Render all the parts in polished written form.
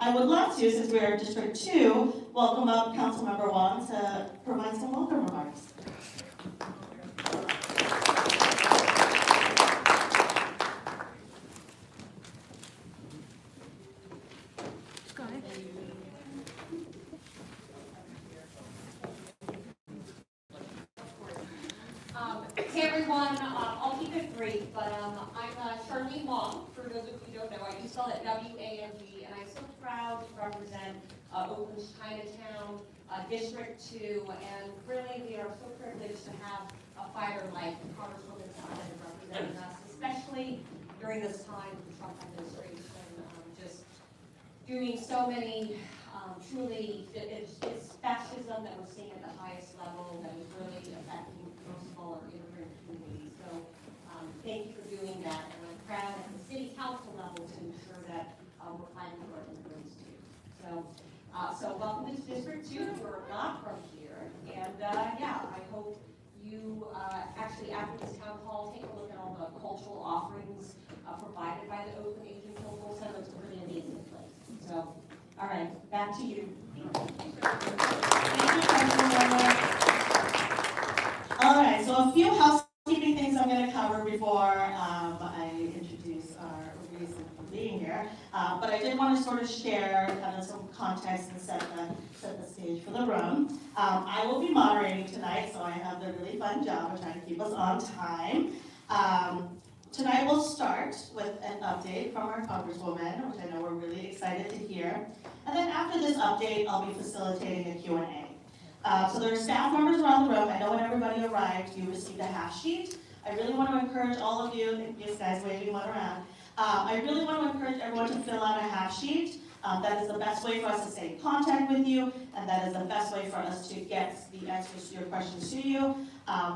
I would love to, since we are District 2, welcome up Councilmember Wong to provide some welcome remarks. Hey everyone, I'll keep it brief, but I'm Charlene Wong, for those of you who don't know. I do spell it W-A-N-G, and I'm so proud to represent Oakland's Chinatown, District 2, and really we are so privileged to have a fighter like Congresswoman Simon representing us, especially during this time of the Trump administration, just doing so many, truly, it's fascism that we're seeing at the highest level that is really affecting most of all our immigrant communities. So thank you for doing that, and I'm proud at the city council level to ensure that we're fighting for our immigrants too. So welcome to District 2. We're not from here, and yeah, I hope you actually after this town hall take a look at all the cultural offerings provided by the Oakland Asian Cultural Center. It's a really amazing place. So, all right, back to you. Thank you, Councilmember. All right, so a few housekeeping things I'm going to cover before I introduce our reason for being here. But I did want to sort of share kind of some context and set the stage for the room. I will be moderating tonight, so I have the really fun job of trying to keep us on time. Tonight we'll start with an update from our Congresswoman, which I know we're really excited to hear. And then after this update, I'll be facilitating a Q&A. So there are staff members around the room. I know when everybody arrived, you received a half sheet. I really want to encourage all of you, and these guys waving one around, I really want to encourage everyone to fill out a half sheet. That is the best way for us to stay in contact with you, and that is the best way for us to get the answers to your questions to you.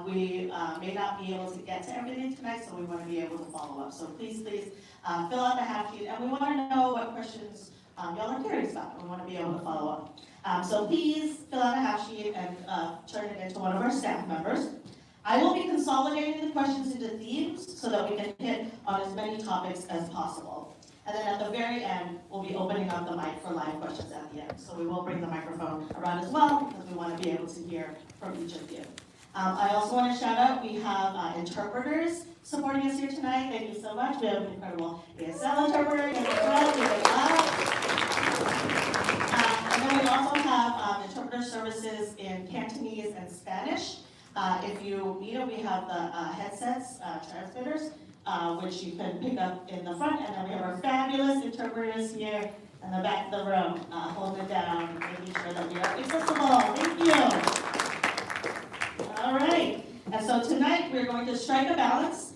We may not be able to get to everything tonight, so we want to be able to follow up. So please fill out the half sheet, and we want to know what questions y'all are curious about, and we want to be able to follow up. So please fill out a half sheet and turn it into one of our staff members. I will be consolidating the questions into themes so that we can hit on as many topics as possible. And then at the very end, we'll be opening up the mic for live questions at the end. So we will bring the microphone around as well because we want to be able to hear from each of you. I also want to shout out, we have interpreters supporting us here tonight. Thank you so much. We have an incredible ASL interpreter. And then we also have interpreter services in Cantonese and Spanish. If you need them, we have the headsets, transmitters, which you can pick up in the front. And then we have our fabulous interpreters here in the back of the room, holding it down, making sure that we are accessible. Thank you. All right, and so tonight we're going to strike a balance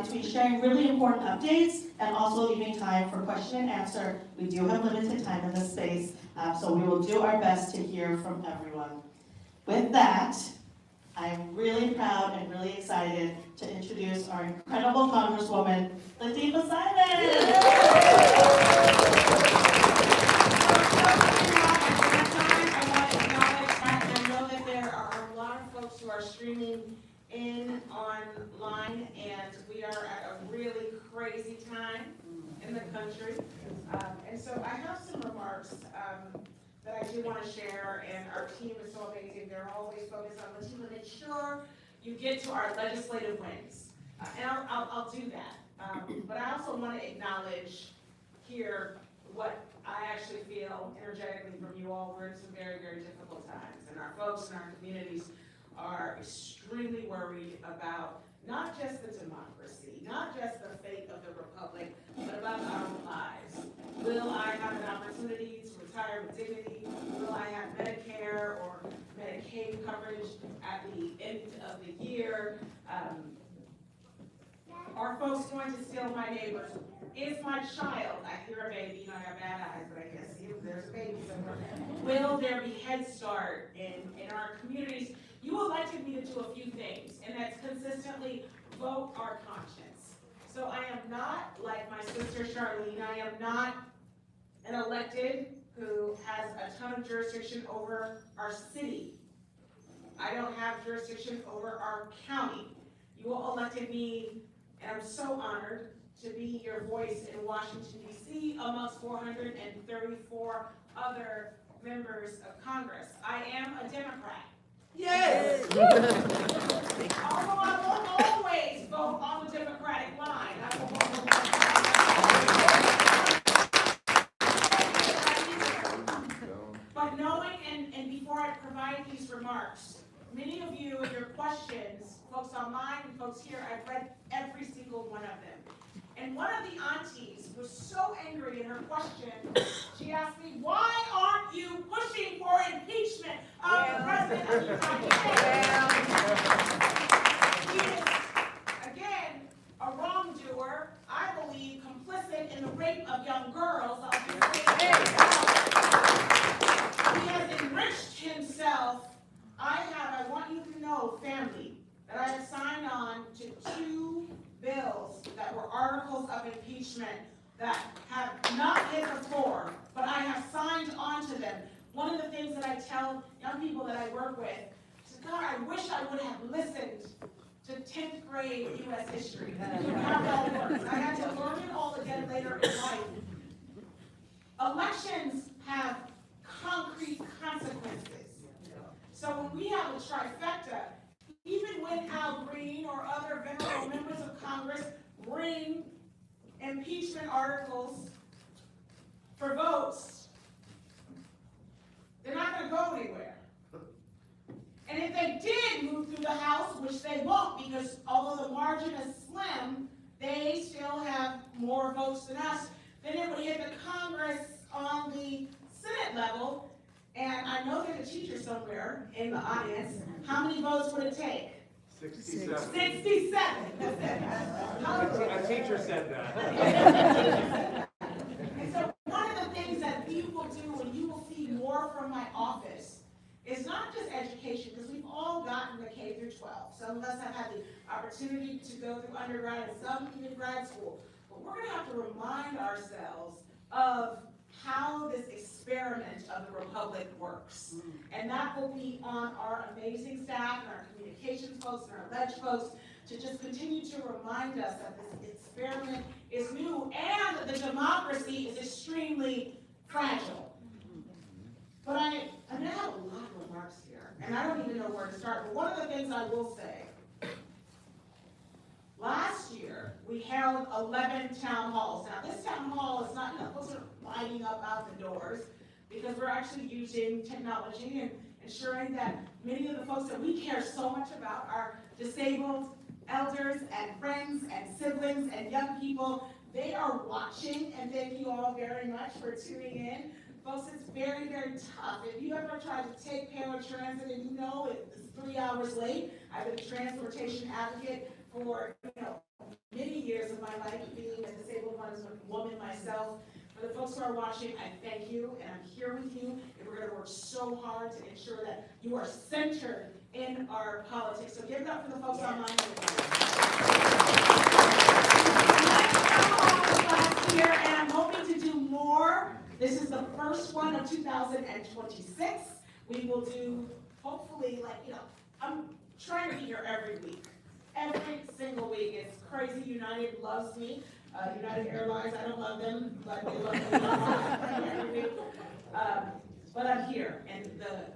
between sharing really important updates and also leaving time for question and answer. We do have limited time in this space, so we will do our best to hear from everyone. With that, I'm really proud and really excited to introduce our incredible Congresswoman, Lateefah Simon. Who are streaming in online, and we are at a really crazy time in the country. And so I have some remarks that I do want to share, and our team is so amazing. They're always focused on the team to make sure you get to our legislative wins. And I'll do that. But I also want to acknowledge here what I actually feel energetically from you all. We're in some very, very difficult times, and our folks in our communities are extremely worried about not just the democracy, not just the fate of the republic, but about our own lives. Will I have an opportunity to retire with dignity? Will I have Medicare or Medicaid coverage at the end of the year? Are folks going to steal my neighbors? Is my child, I hear a baby, you know, I have bad eyes, but I guess there's a baby somewhere. Will there be Head Start in our communities? You elected me to do a few things, and that's consistently vote our conscience. So I am not like my sister Charlene. I am not an elected who has a ton of jurisdiction over our city. I don't have jurisdiction over our county. You all elected me, and I'm so honored to be your voice in Washington, D.C. amongst 434 other members of Congress. I am a Democrat. Yes! Although I won't always vote on the Democratic line. I will vote on the But knowing, and before I provide these remarks, many of you in your questions, folks online and folks here, I've read every single one of them. And one of the aunties was so angry in her question, she asked me, why aren't you pushing for impeachment of the President of the United States? He is, again, a wrongdoer, I believe, complicit in the rape of young girls. I'll just say he has enriched himself. I want you to know, family, that I have signed on to 2 bills that were articles of impeachment that have not hit the floor, but I have signed on to them. One of the things that I tell young people that I work with is, God, I wish I would have listened to 10th grade U.S. history. How it all works. I had to learn it all again later in life. Elections have concrete consequences. So when we have a trifecta, even when Al Green or other venerable members of Congress bring impeachment articles for votes, they're not going to go anywhere. And if they did move through the House, which they won't, because although the margin is slim, they still have more votes than us, then it would hit the Congress on the Senate level. And I know there's a teacher somewhere in the audience. How many votes would it take? 67. 67. A teacher said that. And so one of the things that we will do, and you will see more from my office, is not just education, because we've all gotten the K through 12. Some of us have had the opportunity to go through undergrad and some even grad school. But we're going to have to remind ourselves of how this experiment of the Republic works. And that will be on our amazing staff and our communications folks and our ledge folks to just continue to remind us that this experiment is new and the democracy is extremely fragile. But I'm going to have a lot of remarks here, and I don't even know where to start. But one of the things I will say, last year, we held 11 town halls. Now, this town hall is not, folks are lining up out the doors, because we're actually using technology and ensuring that many of the folks that we care so much about, our disabled elders and friends and siblings and young people, they are watching, and thank you all very much for tuning in. Folks, it's very, very tough. If you ever tried to take paratransit and you know it's 3 hours late, I've been a transportation advocate for many years of my life, being a disabled woman myself. For the folks who are watching, I thank you, and I'm here with you, and we're going to work so hard to ensure that you are centered in our politics. So give it up for the folks online. Last year, and I'm hoping to do more. This is the first one of 2026. We will do, hopefully, I'm trying to be here every week. Every single week. It's crazy. United loves me. United Airlines, I don't love them, but they love me every week. But I'm here, and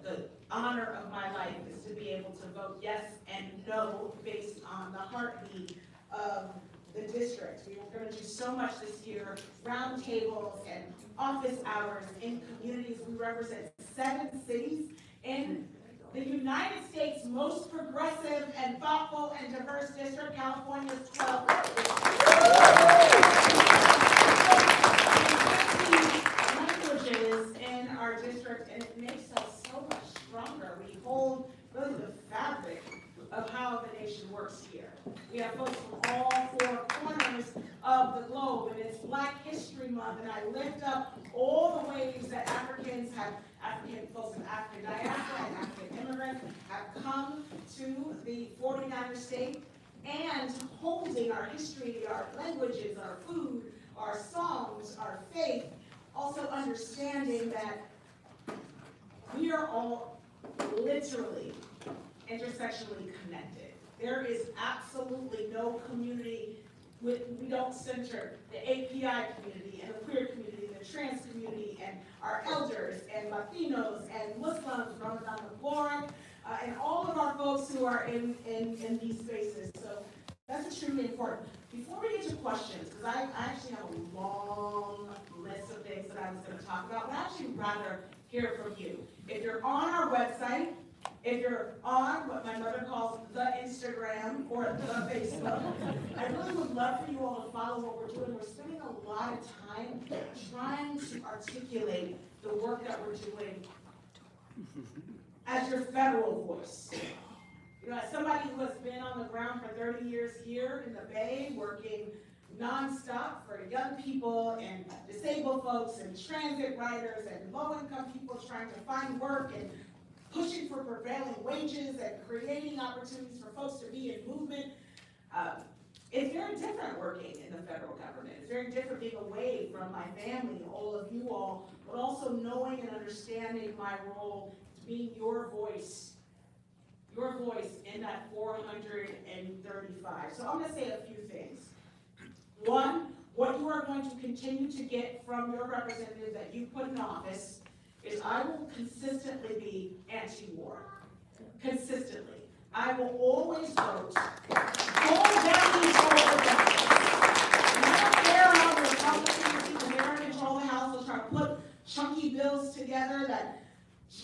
the honor of my life is to be able to vote yes and no based on the heartbeat of the district. We are going to do so much this year, roundtables and office hours in communities. We represent 7 cities in the United States' most progressive and thoughtful and diverse district, California's 12th. Languages in our district, and it makes us so much stronger. We hold really the fabric of how the nation works here. We have folks from all 4 corners of the globe, and it's Black History Month, and I lift up all the ways that African folks in African diaspora and African immigrants have come to the 49er state and holding our history, our languages, our food, our songs, our faith, also understanding that we are all literally intersectionally connected. There is absolutely no community we don't center the API community and the queer community, the trans community, and our elders, and Latinos, and Muslims, Ramadan Mubarak, and all of our folks who are in these spaces. So that's extremely important. Before we get to questions, because I actually have a long list of things that I was going to talk about, but I'd actually rather hear from you. If you're on our website, if you're on what my mother calls the Instagram or the Facebook, I really would love for you all to follow what we're doing. We're spending a lot of time trying to articulate the work that we're doing as your federal voice. You know, as somebody who has been on the ground for 30 years here in the Bay, working nonstop for young people and disabled folks and transit riders and low-income people trying to find work and pushing for prevailing wages and creating opportunities for folks to be in movement. It's very different working in the federal government. It's very different being away from my family, all of you all, but also knowing and understanding my role to being your voice in that 435. So I'm gonna say a few things. One, what you are going to continue to get from your representative that you put in office is I will consistently be anti-war. Consistently. I will always vote full down control of the House. I don't care how the Republicans, people here in control of the House, will try to put chunky bills together that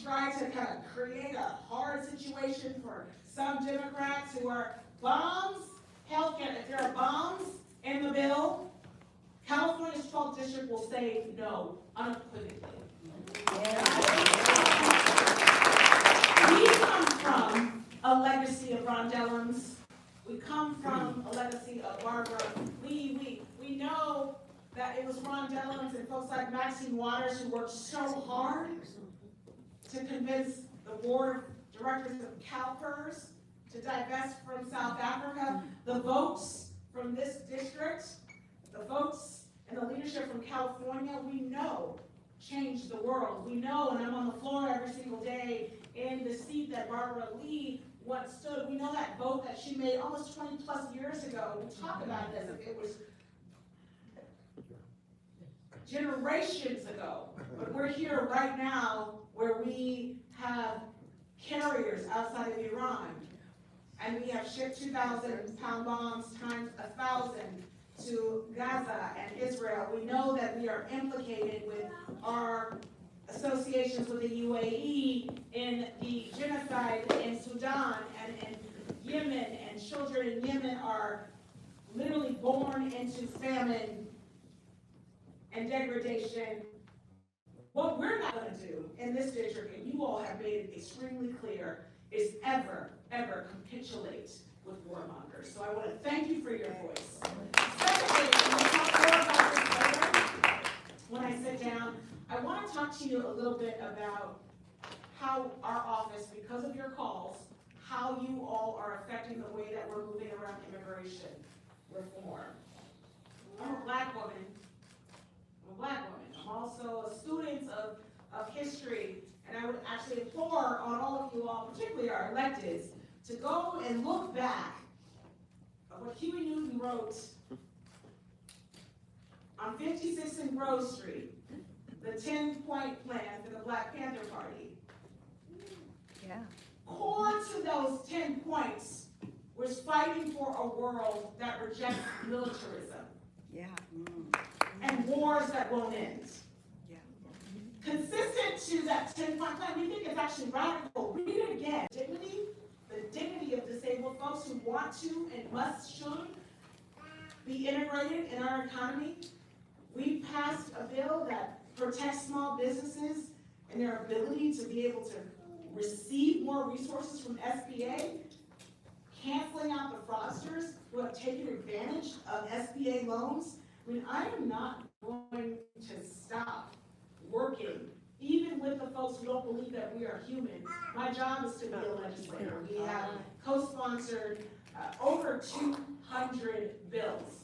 try to kind of create a hard situation for some Democrats who are bombs, healthcare. If there are bombs in the bill, California's 12th district will say no unequivocally. We come from a legacy of Rondellums. We come from a legacy of Barbara. We know that it was Rondellums and folks like Maxine Waters who worked so hard to convince the board of directors of CalPERS to divest from South Africa. The votes from this district, the votes and the leadership from California, we know changed the world. We know, and I'm on the floor every single day in the seat that Barbara Lee once stood. We know that vote that she made almost 20 plus years ago. We talk about it as if it was generations ago. But we're here right now where we have carriers outside of Iran, and we have shipped 2,000-pound bombs times 1,000 to Gaza and Israel. We know that we are implicated with our associations with the UAE in the genocide in Sudan and in Yemen, and children in Yemen are literally born into famine and degradation. What we're not going to do in this district, and you all have made it extremely clear, is ever capitulate with warmongers. So I want to thank you for your voice. Secondly, and we'll talk more about this later when I sit down, I want to talk to you a little bit about how our office, because of your calls, how you all are affecting the way that we're moving around immigration reform. I'm a black woman. I'm also a student of history, and I would actually implore on all of you all, particularly our electeds, to go and look back at what Huey Newton wrote on 56th and Grove Street, the 10-point plan for the Black Panther Party. Yeah. Core to those 10 points was fighting for a world that rejects militarism. Yeah. And wars that won't end. Yeah. Consistent to that 10-point plan, we think it's actually radical. Read it again. Dignity, the dignity of disabled folks who want to and must, should be integrated in our economy. We passed a bill that protects small businesses and their ability to be able to receive more resources from SBA, canceling out the fraudsters who have taken advantage of SBA loans. I mean, I am not going to stop working, even with the folks who don't believe that we are human. My job is to be a legislator. We have co-sponsored over 200 bills.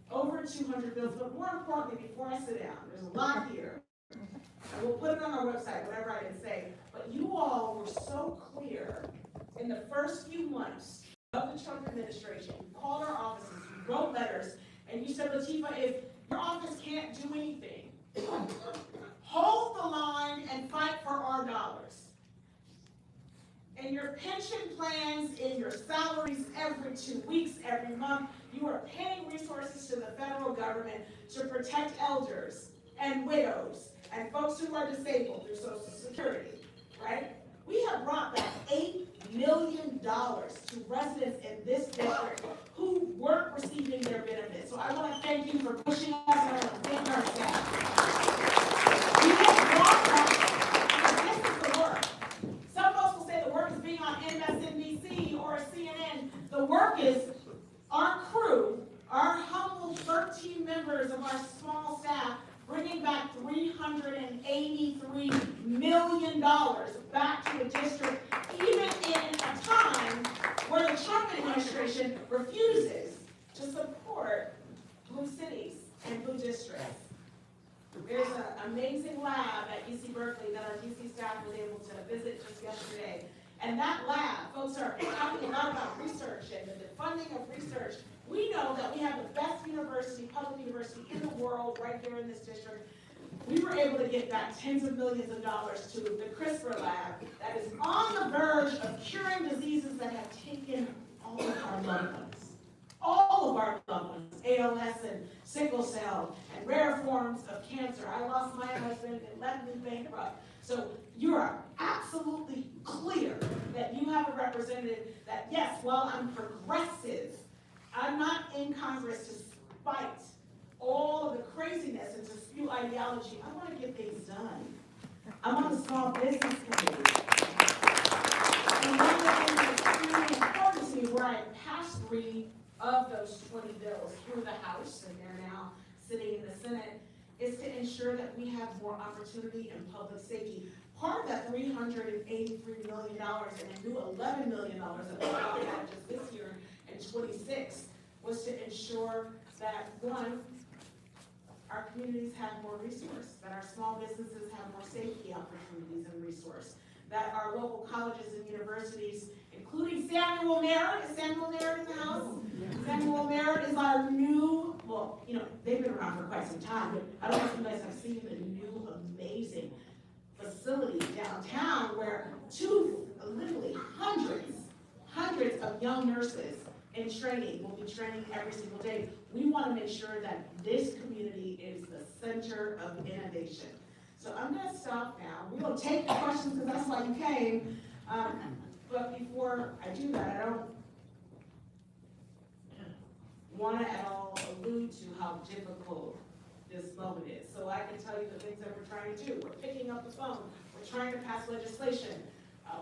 Over 200 bills, but more importantly, before I sit down, there's a lot here. And we'll put it on our website, whatever I can say. But you all were so clear in the first few months of the Trump administration. You called our offices, you wrote letters, and you said, Lateefah, if your office can't do anything, hold the line and fight for our dollars. In your pension plans, in your salaries every 2 weeks, every month, you are paying resources to the federal government to protect elders and widows and folks who are disabled through Social Security, right? We have brought back $8 million to residents in this district who weren't receiving their benefits. So I want to thank you for pushing us, and I want to thank our staff. We have brought back, because this is the work. Some folks will say the work is being on MSNBC or CNN. The work is our crew, our humble 13 members of our small staff, bringing back $383 million back to the district, even in a time where the Trump administration refuses to support blue cities and blue districts. There's an amazing lab at UC Berkeley that our DC staff was able to visit just yesterday. And that lab, folks are talking a lot about research and the funding of research. We know that we have the best university, public university in the world right here in this district. We were able to get back tens of millions of dollars to the CRISPR lab that is on the verge of curing diseases that have taken all of our loved ones. All of our loved ones, ALS and sickle cell and rare forms of cancer. I lost my husband and left me bankrupt. So you are absolutely clear that you have a representative that, yes, while I'm progressive, I'm not in Congress to spite all of the craziness and to spew ideology. I want to get things done. I'm on the Small Business Committee. And one of the things that's really important to me, where I passed 3 of those 20 bills through the House, and they're now sitting in the Senate, is to ensure that we have more opportunity in public safety. Part of that $383 million and a new $11 million that we got just this year in 26 was to ensure that, one, our communities have more resource, that our small businesses have more safety opportunities and resource, that our local colleges and universities, including Samuel Merritt, is Samuel Merritt in the house? Samuel Merritt is our new, well, you know, they've been around for quite some time, but I don't know if you guys have seen the new amazing facility downtown where literally hundreds of young nurses in training will be training every single day. We want to make sure that this community is the center of innovation. So I'm going to stop now. We will take the questions because that's why you came. But before I do that, I don't want to at all allude to how difficult this moment is. So I can tell you the things that we're trying to do. We're picking up the phone. We're trying to pass legislation.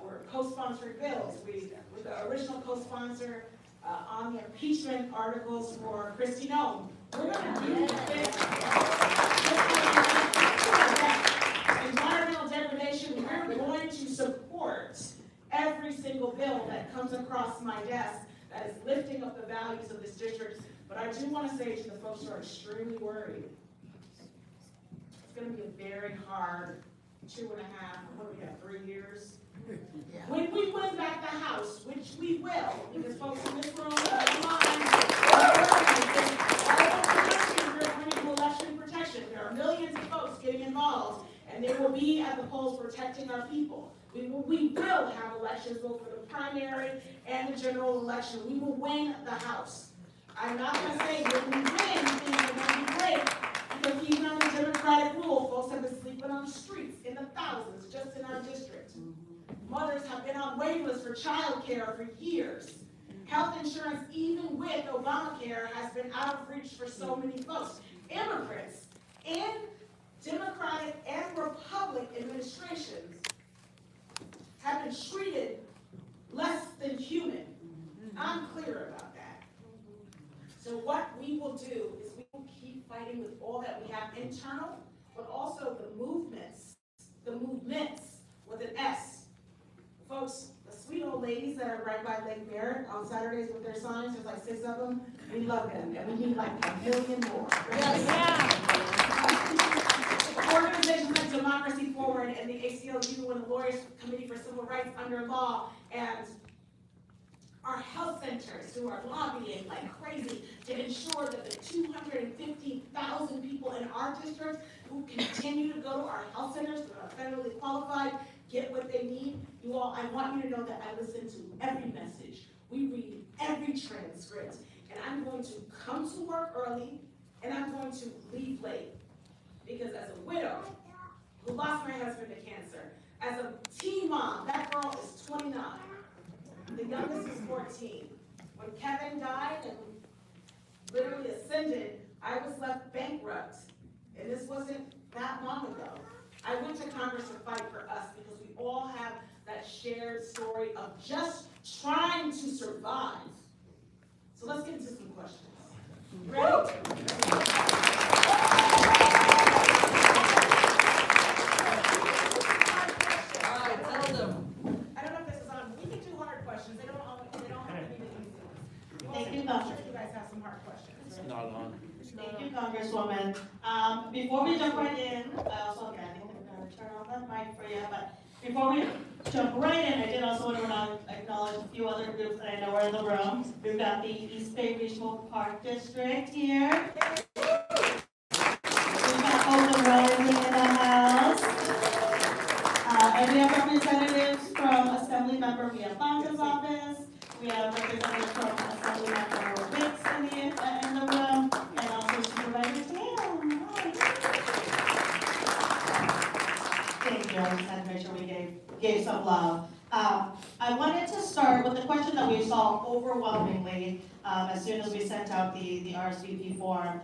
We're co-sponsoring bills. We're the original co-sponsor on the impeachment articles for Kristi Noem. We're going to do this. Environmental degradation, we're going to support every single bill that comes across my desk that is lifting up the values of this district. But I do want to say to the folks who are extremely worried, it's going to be a very hard 2.5, what do we have, 3 years? Yeah. When we win back the House, which we will, because folks in this room, we're bringing to election protection. There are millions of folks getting involved, and they will be at the polls protecting our people. We will have elections, both for the primary and the general election. We will win the House. I'm not going to say when we win, things are going to be great, because even on the Democratic rule, folks have been sleeping on the streets in the thousands just in our district. Mothers have been on wait lists for child care for years. Health insurance, even with Obamacare, has been out of reach for so many folks. Immigrants in Democratic and Republican administrations have been treated less than human. I'm clear about that. So what we will do is we will keep fighting with all that we have internal, but also the movements with an S. Folks, the sweet old ladies that are right by Lake Merritt on Saturdays with their signs, there's like 6 of them, we love them, and we need like 1 million more. Yes. Organizations like Democracy Forward and the ACLU and the Lawyers Committee for Civil Rights Under Law, and our health centers who are lobbying like crazy to ensure that the 250,000 people in our district who continue to go to our health centers that are federally qualified get what they need. You all, I want you to know that I listen to every message. We read every transcript, and I'm going to come to work early, and I'm going to leave late. Because as a widow who lost my husband to cancer, as a teen mom, that girl is 29. The youngest is 14. When Kevin died and literally ascended, I was left bankrupt. And this wasn't that long ago. I went to Congress to fight for us because we all have that shared story of just trying to survive. So let's get into some questions. Ready? Thank you, I'm sure you guys have some hard questions. Not on. Thank you, Congresswoman. Before we jump right in, I think I'm gonna turn on the mic for you, but before we jump right in, I did also want to acknowledge a few other groups that I know are in the room. We've got the East Bay Regional Park District here. We've got Oakland Rotary in the house. And we have representatives from Assemblymember Villafante's office. We have representatives from Assemblymember Wicks in the room, and also Supervisor Tam. Thank you. I just had to make sure we gave some love. I wanted to start with the question that we saw overwhelmingly as soon as we sent out the RSVP form,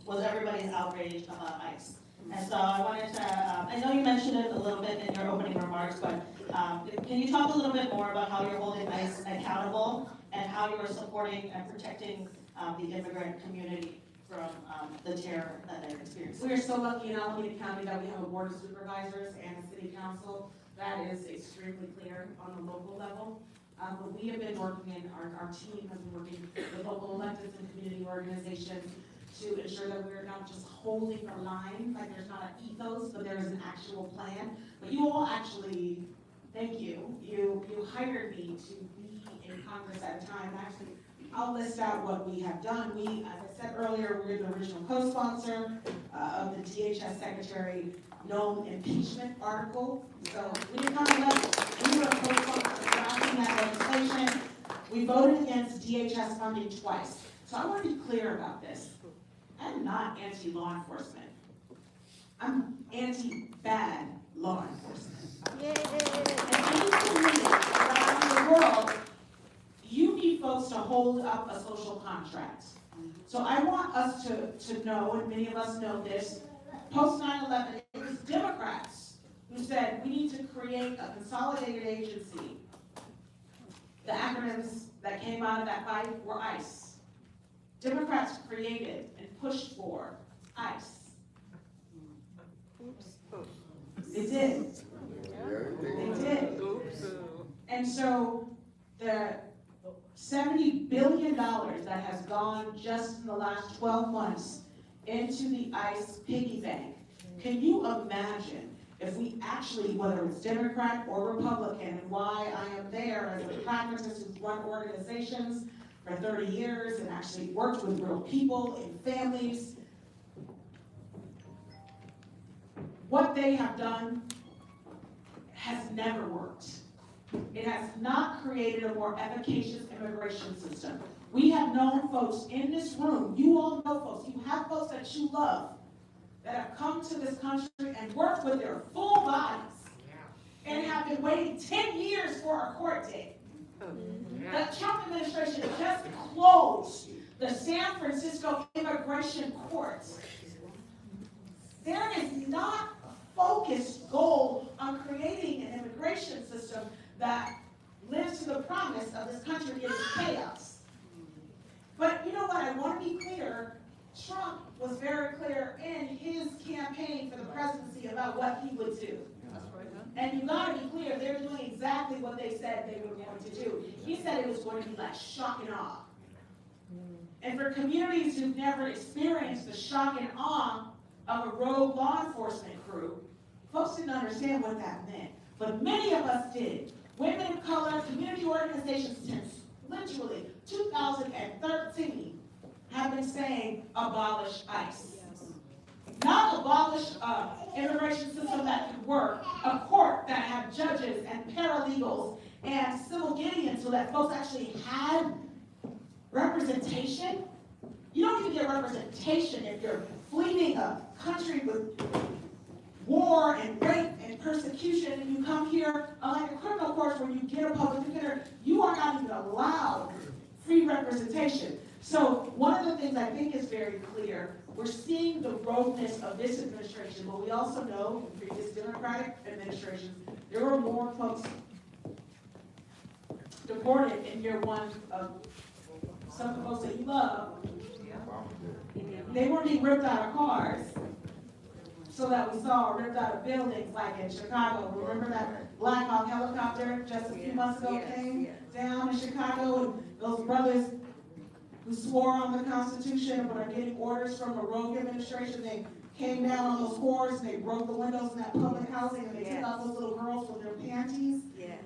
was everybody's outrage about ICE. And so I wanted to, I know you mentioned it a little bit in your opening remarks, but can you talk a little bit more about how you're holding ICE accountable and how you are supporting and protecting the immigrant community from the terror that they've experienced? We are so lucky in Alameda County that we have a board of supervisors and a city council that is extremely clear on the local level. But we have been working, and our team has been working with local electeds and community organizations to ensure that we're not just holding the line, like there's not an ethos, but there is an actual plan. But you all actually, thank you. You hired me to be in Congress at a time. Actually, I'll list out what we have done. We, as I said earlier, we're the original co-sponsor of the DHS Secretary known impeachment article. So we didn't come alone. We were a co-sponsor of drafting that legislation. We voted against DHS funding twice. So I want to be clear about this. I'm not anti-law enforcement. I'm anti-bad law enforcement. And equally around the world, you need folks to hold up a social contract. So I want us to know, and many of us know this, post 9/11, it was Democrats who said we need to create a consolidated agency. The acronyms that came out of that fight were ICE. Democrats created and pushed for ICE. They did. They did. And so the $70 billion that has gone just in the last 12 months into the ICE piggy bank, can you imagine if we actually, whether it's Democrat or Republican, and why I am there as a pragmatist who's run organizations for 30 years and actually worked with real people and families. What they have done has never worked. It has not created a more efficacious immigration system. We have known folks in this room, you all know folks, you have folks that you love, that have come to this country and worked with their full bodies and have been waiting 10 years for a court date. The Trump administration just closed the San Francisco immigration courts. There is not a focused goal on creating an immigration system that lives to the promise of this country in chaos. But you know what, I want to be clear, Trump was very clear in his campaign for the presidency about what he would do. And you gotta be clear, they're doing exactly what they said they were going to do. He said it was going to be like shock and awe. And for communities who've never experienced the shock and awe of a rogue law enforcement crew, folks didn't understand what that meant. But many of us did. Women of color, community organizations literally 2013 have been saying abolish ICE. Not abolish immigration system that could work, a court that had judges and paralegals and civil Gideons so that folks actually had representation. You don't even get representation if you're fleeing a country with war and rape and persecution, and you come here, unlike a criminal court where you get a public defender, you are not even allowed free representation. So one of the things I think is very clear, we're seeing the rogueness of this administration, but we also know in previous Democratic administrations, there were more folks deported in year one of some of the folks that you love. They weren't being ripped out of cars, so that we saw ripped out of buildings like in Chicago. Remember that Black Hawk helicopter just a few months ago came down in Chicago, and those brothers who swore on the Constitution but are getting orders from a rogue administration, they came down on those cars and they broke the windows in that public housing and they took out those little girls with their panties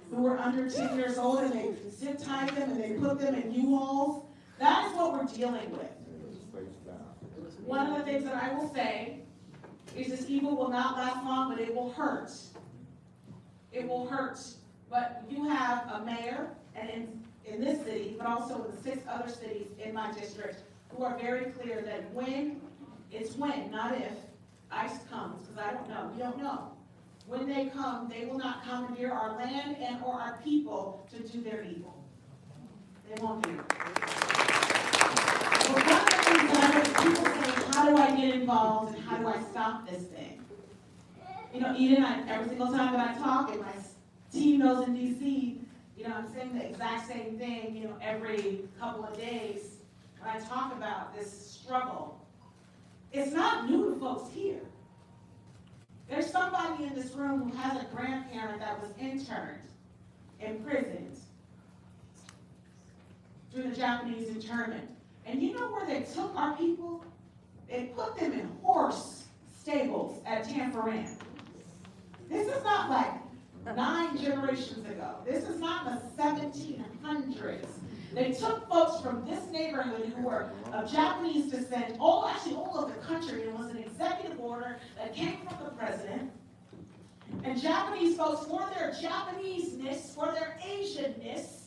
who were under 10 years old and they zip tied them and they put them in U-Hauls. That is what we're dealing with. One of the things that I will say is this evil will not last long, but it will hurt. It will hurt. But you have a mayor, and in this city, but also in the 6 other cities in my district, who are very clear that when, not if, ICE comes, because I don't know, we don't know. When they come, they will not commandeer our land and or our people to do their evil. They won't do it. But one of the things that I heard people saying, how do I get involved and how do I stop this thing? You know, Eden, every single time that I talk, and my team knows in DC, you know, I'm saying the exact same thing, you know, every couple of days when I talk about this struggle. It's not new to folks here. There's somebody in this room who has a grandparent that was interned, imprisoned through the Japanese internment. And you know where they took our people? They put them in horse stables at Tanforan. This is not like 9 generations ago. This is not the 1700s. They took folks from this neighborhood who were of Japanese descent, actually all over the country. It was an executive order that came from the president. And Japanese folks, for their Japanese-ness, for their Asian-ness,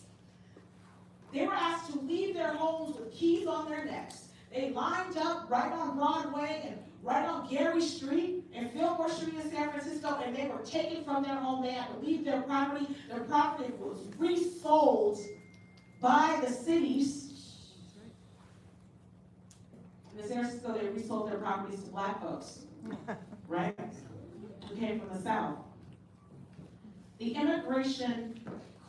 they were asked to leave their homes with keys on their necks. They lined up right on Broadway and right on Gary Street and Fillmore Street in San Francisco, and they were taken from their home. They had to leave their property. Their property was resold by the cities. In San Francisco, they resold their properties to Black folks, right? Who came from the South. The immigration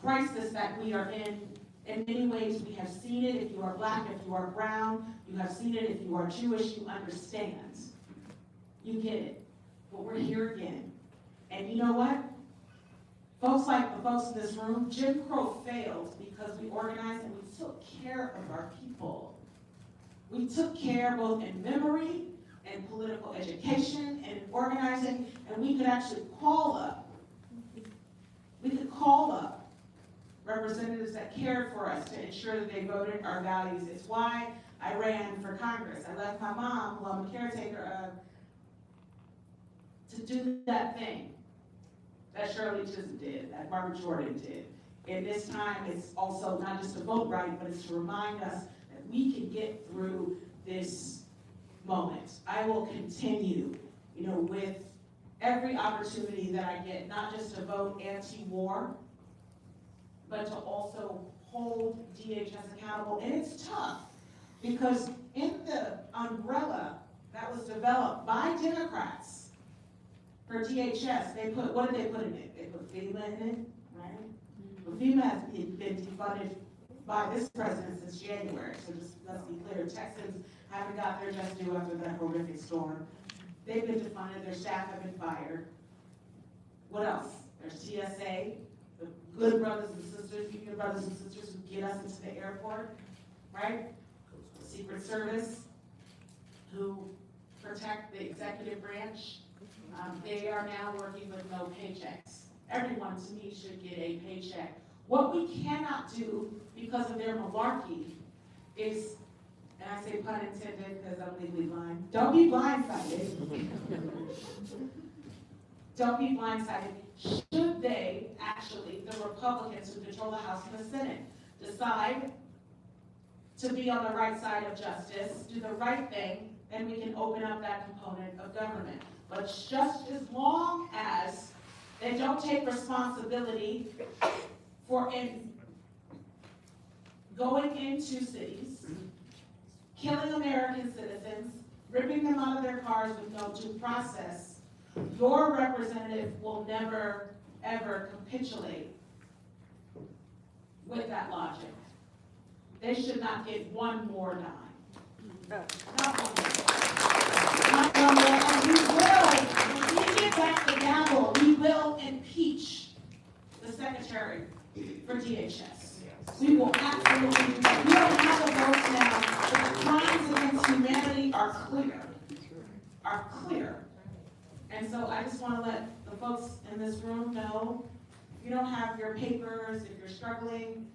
crisis that we are in many ways, we have seen it. If you are Black, if you are brown, you have seen it. If you are Jewish, you understand. You get it. But we're here again. And you know what? Folks like the folks in this room, Jim Crow failed because we organized and we took care of our people. We took care both in memory and political education and in organizing, and we could actually call up. We could call up representatives that cared for us to ensure that they voted our values. It's why I ran for Congress. I left my mom, who I'm a caretaker of, to do that thing that Shirley Chisholm did, that Barbara Jordan did. And this time it's also not just to vote right, but it's to remind us that we can get through this moment. I will continue, you know, with every opportunity that I get, not just to vote anti-war, but to also hold DHS accountable. And it's tough because in the umbrella that was developed by Democrats for DHS, they put, what did they put in it? They put FEMA in it, right? But FEMA has been defunded by this president since January, so just let's be clear, Texans haven't got their just due after that horrific storm. They've been defunded, their staff have been fired. What else? There's TSA, the good brothers and sisters, union brothers and sisters who get us into the airport, right? The Secret Service, who protect the executive branch. They are now working with no paychecks. Everyone, to me, should get a paycheck What we cannot do because of their malarkey is, and I say pun intended because I'm legally blind, don't be blindsided. Don't be blindsided. Should they, actually, the Republicans who control the House and the Senate, decide to be on the right side of justice, do the right thing, then we can open up that component of government. But just as long as they don't take responsibility for going into cities, killing American citizens, ripping them out of their cars with no due process, your representative will never, ever capitulate with that logic. They should not get one more dime. Not one more. Not one more. And we will, when we get back the gavel, we will impeach the secretary for DHS. We will absolutely do that. We don't have the votes now, but the crimes against humanity are clear. Are clear. And so I just want to let the folks in this room know, if you don't have your papers, if you're struggling,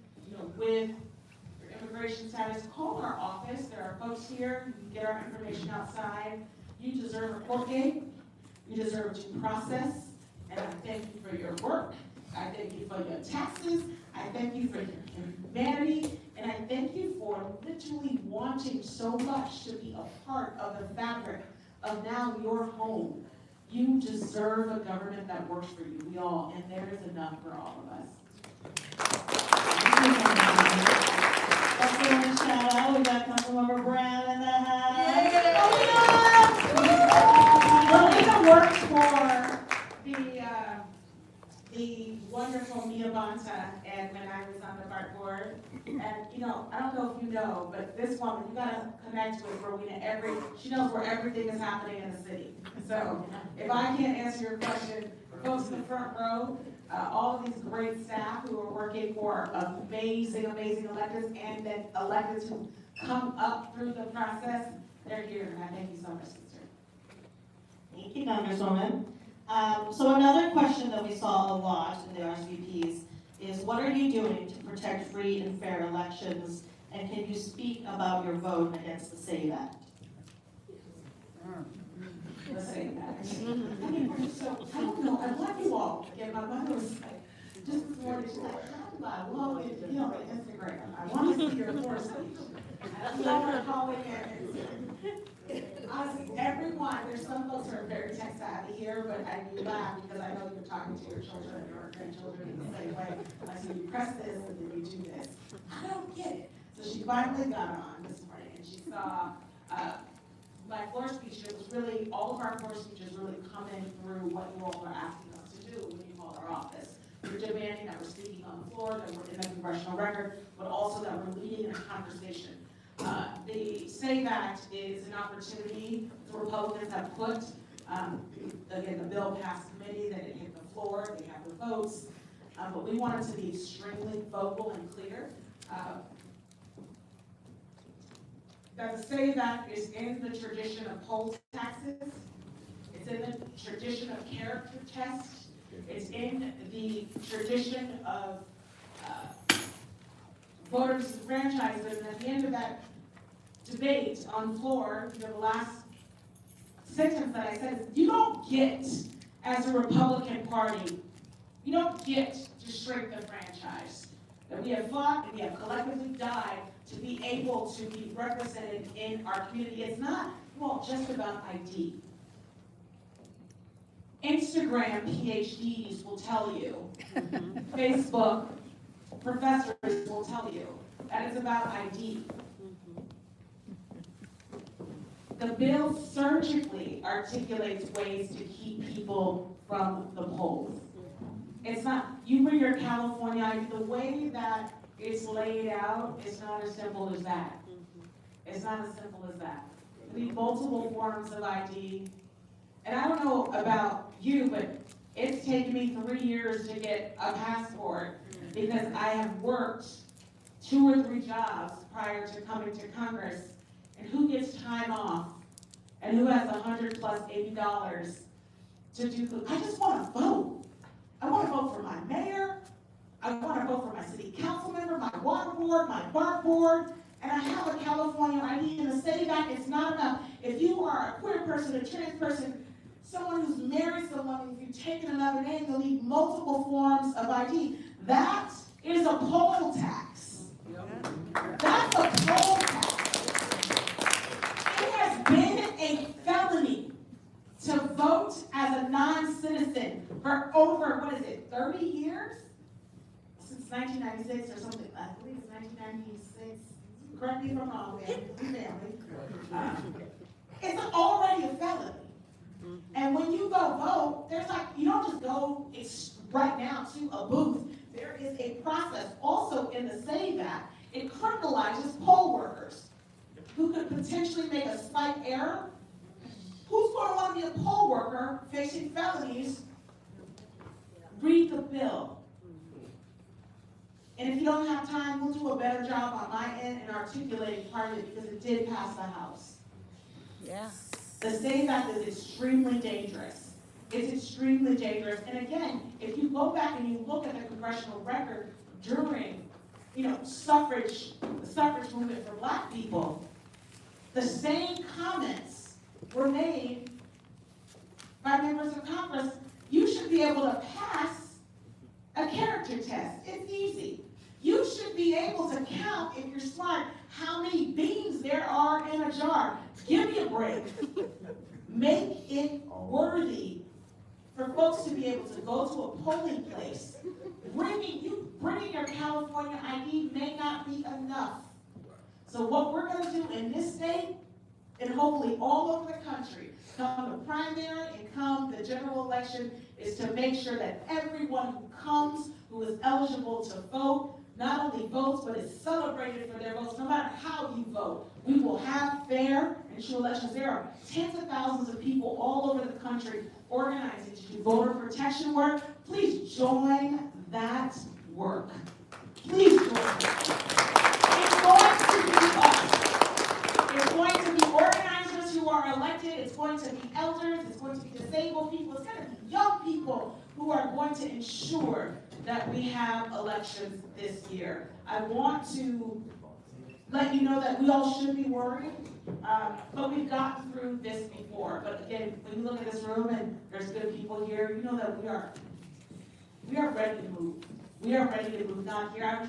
with your immigration status, call our office. There are folks here. You can get our information outside. You deserve a court date. You deserve due process. And I thank you for your work. I thank you for your taxes. I thank you for your humanity. And I thank you for literally wanting so much to be a part of the fabric of now your home. You deserve a government that works for you. We all, and there is enough for all of us. Let's give them a shout out. We got Councilmember Brown in the house. Lateefah works for the wonderful Mia Bonta, and when I was on the BART board, and I don't know if you know, but this woman, you gotta connect with Rowena she knows where everything is happening in the city. So if I can't answer your question, folks in the front row, all of these great staff who are working for amazing, amazing electeds, and then electeds who come up through the process, they're here, and I thank you so much, sister. Thank you, Congresswoman. So another question that we saw a lot in the RSVPs is, what are you doing to protect free and fair elections? And can you speak about your vote against the SAVE Act? The SAVE Act. I don't know, I love you all. Again, my mother was like, just this morning, she's like, how do I love it, Instagram. I want to see your floor speech. I love her calling in. Honestly, everyone, there's some folks who are very tech savvy here, but you laugh because I know you're talking to your children or grandchildren in the same way. I say, you press this and then you do this. I don't get it. So she finally got on this morning and she saw my floor speech. It was really, all of our floor speeches really coming through what you all are asking us to do when you call our office. We're demanding that we're speaking on the floor, that we're in the congressional record, but also that we're leading in a conversation. The SAVE Act is an opportunity the Republicans have put. Again, the bill passed committee, then it hit the floor, they have the votes. But we want it to be extremely vocal and clear. That the SAVE Act is in the tradition of poll taxes. It's in the tradition of character tests. It's in the tradition of voter disenfranchisement. And at the end of that debate on the floor, the last sentence that I said is, you don't get, as a Republican Party, you don't get to shrink the franchise. That we have fought and we have collectively died to be able to be represented in our community. It's not, well, just about ID. Instagram PhDs will tell you, Facebook professors will tell you, that it's about ID. The bill surgically articulates ways to keep people from the polls. It's not, you bring your California ID, the way that it's laid out, it's not as simple as that. It's not as simple as that. We need multiple forms of ID. And I don't know about you, but it's taken me 3 years to get a passport because I have worked 2 or 3 jobs prior to coming to Congress. And who gets time off? And who has $100 plus $80 to do? I just want to vote. I want to vote for my mayor. I want to vote for my surfboard, my barkboard, and I have a California ID, and to say that it's not enough. If you are a queer person, a trans person, someone who's married someone, if you've taken another name, you'll need multiple forms of ID. That is a poll tax. That's a poll tax. It has been a felony to vote as a non-citizen for over, 30 years? Since 1996 or something, I believe it's 1996. Correct me if I'm wrong, family. It's already a felony. And when you go vote, you don't just go right now to a booth. There is a process. Also in the Save Act, it criminalizes poll workers who could potentially make a slight error. Who's going to want to be a poll worker facing felonies? Read the bill. And if you don't have time, we'll do a better job on my end in articulating part of it because it did pass the House. Yeah. The Save Act is extremely dangerous. It's extremely dangerous. And again, if you go back and you look at the congressional record during, the suffrage movement for Black people, the same comments were made by members of Congress. You should be able to pass a character test. It's easy. You should be able to count, if you're smart, how many beans there are in a jar. Give me a break. Make it worthy for folks to be able to go to a polling place. Bringing your California ID may not be enough. So what we're going to do in this state, and hopefully all over the country, come the primary and come the general election, is to make sure that everyone who comes, who is eligible to vote, not only votes, but is celebrated for their votes, no matter how you vote. We will have fair and true elections. There are tens of thousands of people all over the country organizing to do voter protection work. Please join that work. Please join it. It's going to be us. It's going to be organizers who are elected. It's going to be elders. It's going to be disabled people. It's going to be young people who are going to ensure that we have elections this year. I want to let you know that we all should be worried, but we've gotten through this before. But again, when you look at this room and there's good people here, you know that we are ready to move. We are ready to move. Not here. I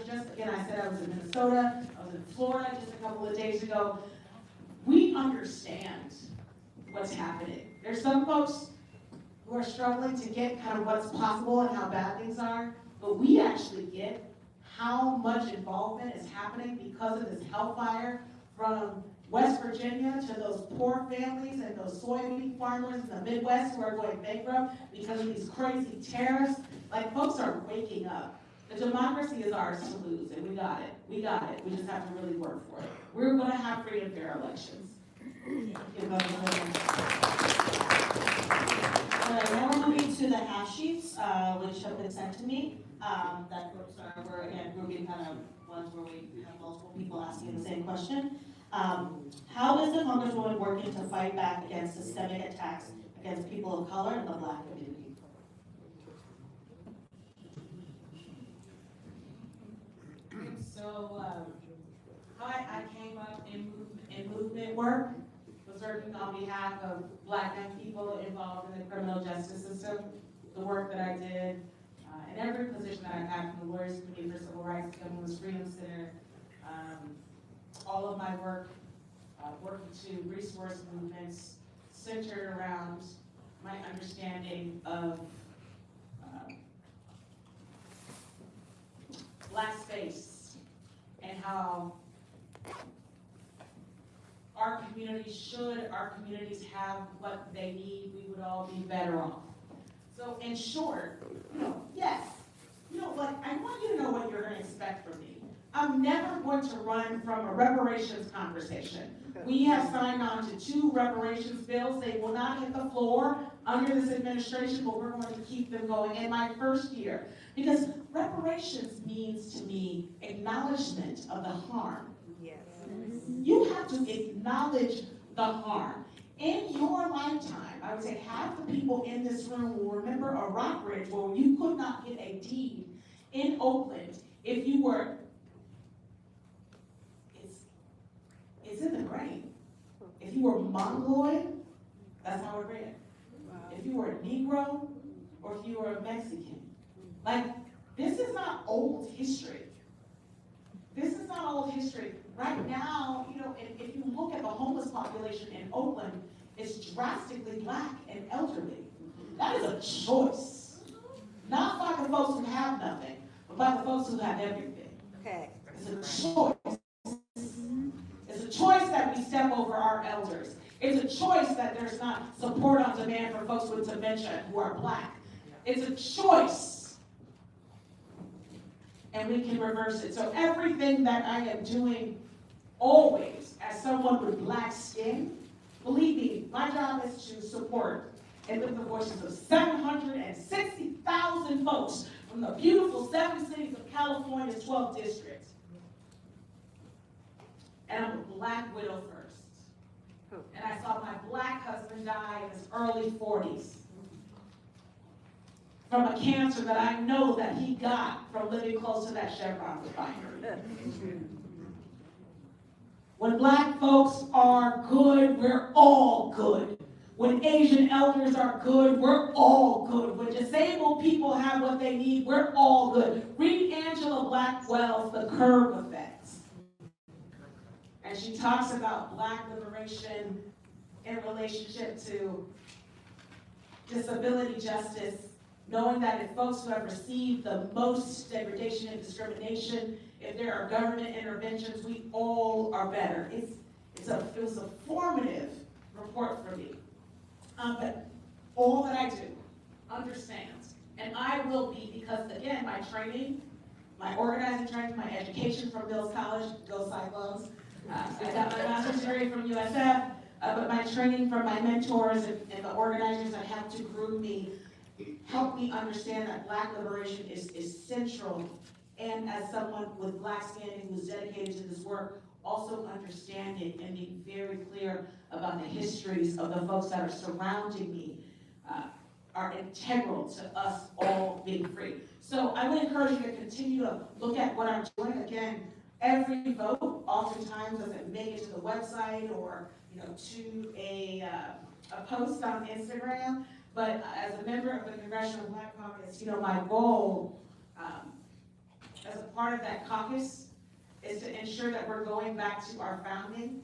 said I was in Minnesota. I was in Florida just a couple of days ago. We understand what's happening. There's some folks who are struggling to get kind of what's possible and how bad things are, but we actually get how much involvement is happening because of this hellfire from West Virginia to those poor families and those soybean farmers in the Midwest who are going bankrupt because of these crazy tariffs. Like, folks are waking up. The democracy is ours to lose, and we got it. We got it. We just have to really work for it. We're going to have free and fair elections. Alright, now we're moving to the half sheets, which have been sent to me. That we're again grouping kind of ones where we have multiple people asking the same question. How is the Congresswoman working to fight back against systemic attacks against people of color and the Black community? So, how I came up in movement work was working on behalf of Black young people involved in the criminal justice system. The work that I did, and every position that I've had, from the Lawyers Committee for Civil Rights to Women's Freedom Center, all of my work working to resource movements centered around my understanding of Black space and how our communities have what they need, we would all be better off. So in short, yes, I want you to know what you're going to expect from me. I'm never going to run from a reparations conversation. We have signed on to 2 reparations bills. They will not hit the floor under this administration, but we're going to keep them going in my first year. Because reparations means to me acknowledgement of the harm. Yes. You have to acknowledge the harm. In your lifetime, I would say half the people in this room will remember a rock bridge where you could not get a deed in Oakland if you were It's in the brain. If you were Mongoloid, that's how it read. If you were a Negro, or if you were a Mexican. Like, this is not old history. This is not old history. Right now, you know, if you look at the homeless population in Oakland, it's drastically Black and elderly. That is a choice. Not by the folks who have nothing, but by the folks who have everything. Okay. It's a choice. It's a choice that we step over our elders. It's a choice that there's not support on demand for folks with dementia who are Black. It's a choice. And we can reverse it. So everything that I am doing always as someone with Black skin, believe me, my job is to support and lift the voices of 760,000 folks from the beautiful 7 cities of California's 12 districts. And I'm a Black widow first. And I saw my Black husband die in his early 40s from a cancer that I know that he got from living close to that Chevron refinery. When Black folks are good, we're all good. When Asian elders are good, we're all good. When disabled people have what they need, we're all good. Read Angela Blackwell's The Curve Effect. And she talks about Black liberation in relationship to disability justice, knowing that if folks who have received the most degradation and discrimination, if there are government interventions, we all are better. It was a formative report for me. But all that I do, understand, and I will be, because again, my training, my organizing training, my education from Mills College, go Cyclones. I got my master's degree from USF, but my training from my mentors and the organizers that helped to groom me, helped me understand that Black liberation is central. And as someone with Black skin who's dedicated to this work, also understanding and being very clear about the histories of the folks that are surrounding me are integral to us all being free. So I would encourage you to continue to look at what I'm doing. Again, every vote oftentimes doesn't make it to the website or to a post on Instagram. But as a member of the Congressional Black Caucus, my goal as a part of that caucus is to ensure that we're going back to our founding,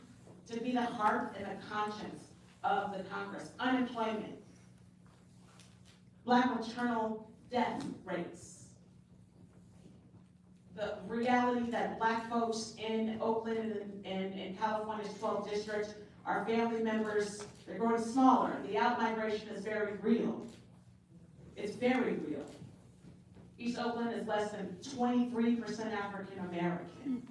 to be the heart and the conscience of the Congress. Unemployment, Black maternal death rates, the reality that Black folks in Oakland and in California's 12th district, our family members, they're growing smaller. The out-migration is very real. It's very real. East Oakland is less than 23% African American.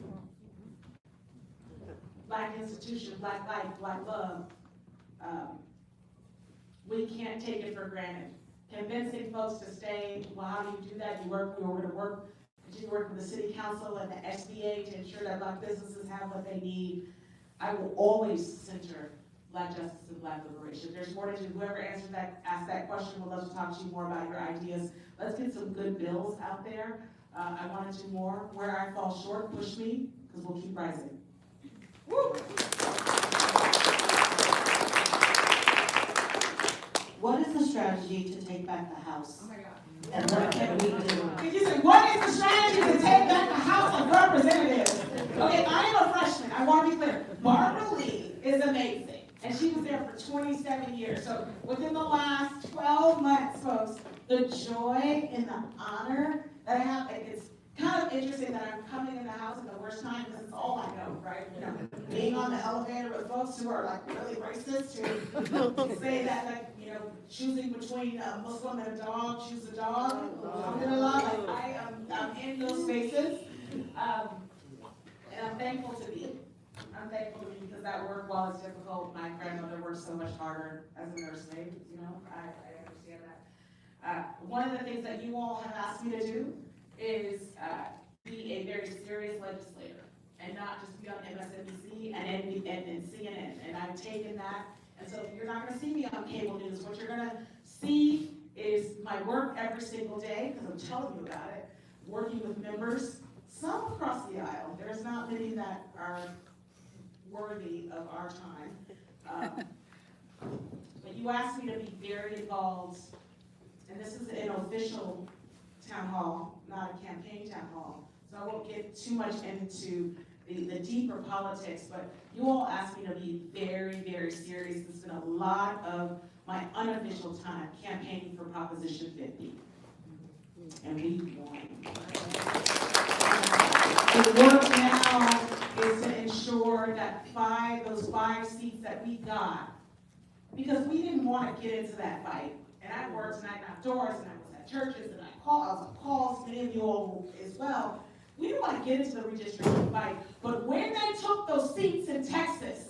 Black institution, Black life, Black love. We can't take it for granted. Convincing folks to stay, well, how do you do that? We were going to continue to work with the City Council and the SBA to ensure that Black businesses have what they need. I will always center Black justice and Black liberation. There's more to do. Whoever asked that question would love to talk to you more about your ideas. Let's get some good bills out there. I want to do more. Where I fall short, push me, because we'll keep rising. Woo! What is the strategy to take back the House? Oh my God. And what can we do? Did you say, what is the strategy to take back the House of Representatives? Okay, I am a freshman. I want to be clear. Barbara Lee is amazing. And she was there for 27 years. So within the last 12 months, folks, the joy and the honor that I have, it's kind of interesting that I'm coming in the House at the worst time because it's all I know, right? Being on the elevator with folks who are like really racist, who say that choosing between a Muslim and a dog, choose a dog. I'm in those spaces. And I'm thankful to be. Because that work, while it's difficult, my grandmother worked so much harder as a nursemaid, I understand that. One of the things that you all have asked me to do is be a very serious legislator and not just be on MSNBC and CNN. And I've taken that, and so you're not gonna see me on cable news. What you're gonna see is my work every single day, because I'm telling you about it, working with members, some across the aisle. There's not many that are worthy of our time. But you asked me to be very involved, and this is an official town hall, not a campaign town hall. So I won't get too much into the deeper politics, but you all asked me to be very, very serious and spend a lot of my unofficial time campaigning for Proposition 50. And we won. The work now is to ensure that those five seats that we got, because we didn't want to get into that fight. And I worked and I knocked doors and I was at churches and I was on calls, many of you all as well. We didn't want to get into the redistricting fight. But when they took those seats in Texas,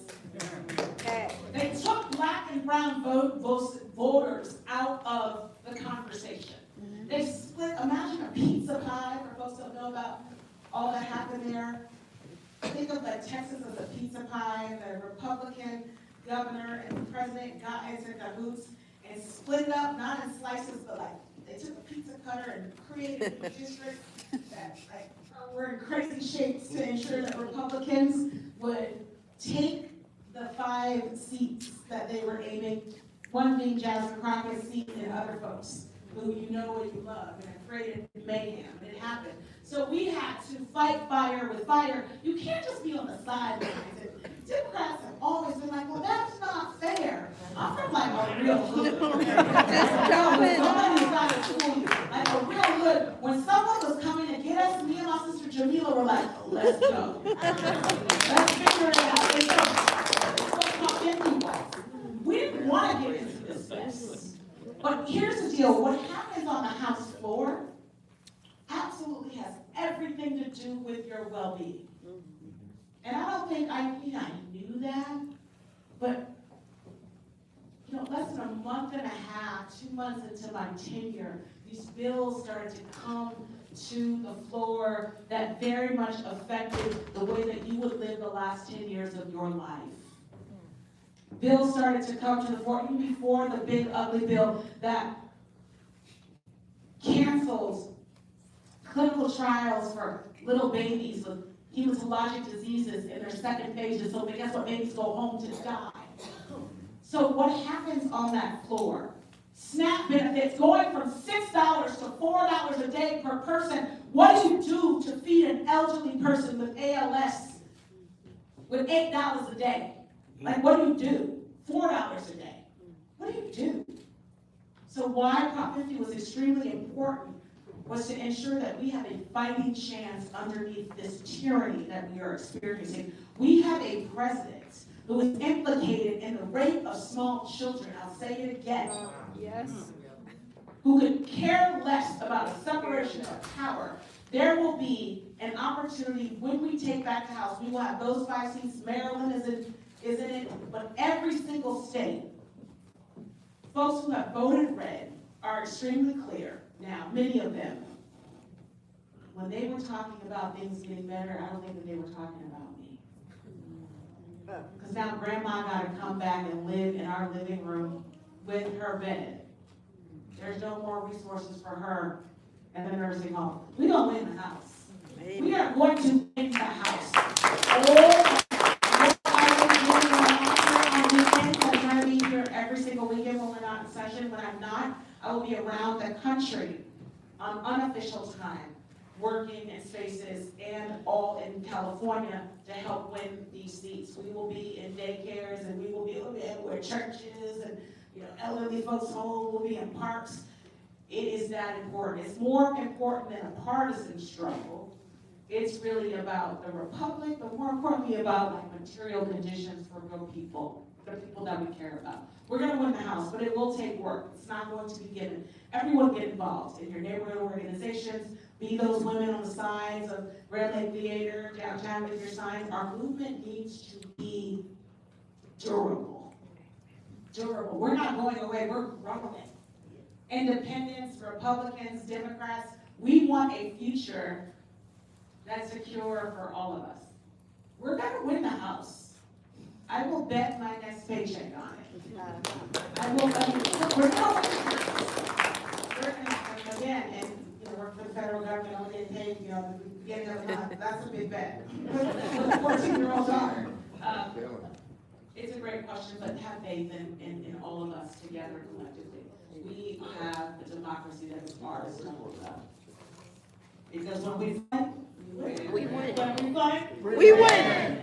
they took black and brown voters out of the conversation. They split, imagine a pizza pie, for folks who don't know about all that happened there. Think of like Texas as a pizza pie. The Republican governor and the president got into cahoots and split it up, not in slices, but like they took a pizza cutter and created a district that like were in crazy shapes to ensure that Republicans would take the 5 seats that they were aiming, one being Jasmine Crockett's seat and other folks who you know and you love, and it created mayhem, and it happened. So we had to fight fire with fire. You can't just be on the sidelines. And Democrats have always been like, well, that's not fair. I'm from like a real hood. Nobody's got to fool you. Like a real hood. When someone was coming to get us, me and my sister Jamila were like, let's go. Let's figure it out. It's what Prop 50 was. We didn't want to get into this mess. But here's the deal. What happens on the House floor absolutely has everything to do with your well-being. And I don't think I knew that, but less than a month and a half, 2 months into my tenure, these bills started to come to the floor that very much affected the way that you would live the last 10 years of your life. Bills started to come to the floor even before the big ugly bill that cancels clinical trials for little babies with hematologic diseases in their second phases, so guess what, babies go home to die. So what happens on that floor? SNAP benefits going from $6 to $4 a day per person. What do you do to feed an elderly person with ALS with $8 a day? Like, what do you do? $4 a day. What do you do? So why Prop 50 was extremely important was to ensure that we have a fighting chance underneath this tyranny that we are experiencing. We have a president who is implicated in the rape of small children. I'll say it again. Yes. Who could care less about a separation of power. There will be an opportunity when we take back the House. We will have those 5 seats. Maryland is in it, but every single state. Folks who have voted red are extremely clear. Now, many of them, when they were talking about things getting better, I don't think that they were talking about me. Because now grandma got to come back and live in our living room with her bed. There's no more resources for her in the nursing home. We're going to win the House. We are going to win the House. I'm going to be here every single weekend when we're not in session. When I'm not, I will be around the country on unofficial time, working in spaces and all in California to help win these seats. We will be in daycares and we will be everywhere, churches and elderly folks' home, we'll be in parks. It is that important. It's more important than a partisan struggle. It's really about the republic, but more importantly about like material conditions for real people, the people that we care about. We're going to win the House, but it will take work. It's not going to be given. Everyone get involved in your neighborhood organizations. Be those women on the sides of Red Lake Theater, downtown with your signs. Our movement needs to be durable. Durable. We're not going away. We're growing. Independents, Republicans, Democrats, we want a future that's secure for all of us. We're going to win the House. I will bet my next paycheck on it. I will bet we're going to win the House. Again, and work for the federal government, I'm getting paid, beginning of the month. That's a big bet. With a 14-year-old daughter. It's a great question, but have faith in all of us together collectively. We have a democracy that is ours to hold up. Because when we fight, we win. We win. When we fight, We win.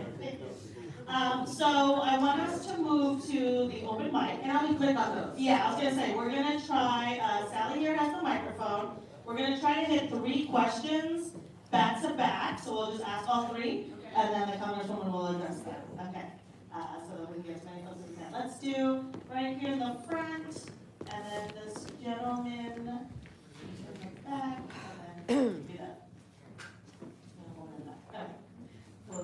So I want us to move to the open mic. And how we click on those? Yeah, I was gonna say, we're gonna try, Sally here has the microphone. We're gonna try to hit 3 questions back to back, so we'll just ask all 3, and then the Congresswoman will address them. Okay, so that we get as many folks as we can. Let's do right here in the front, and then this gentleman, turn it back, and then do that. Okay.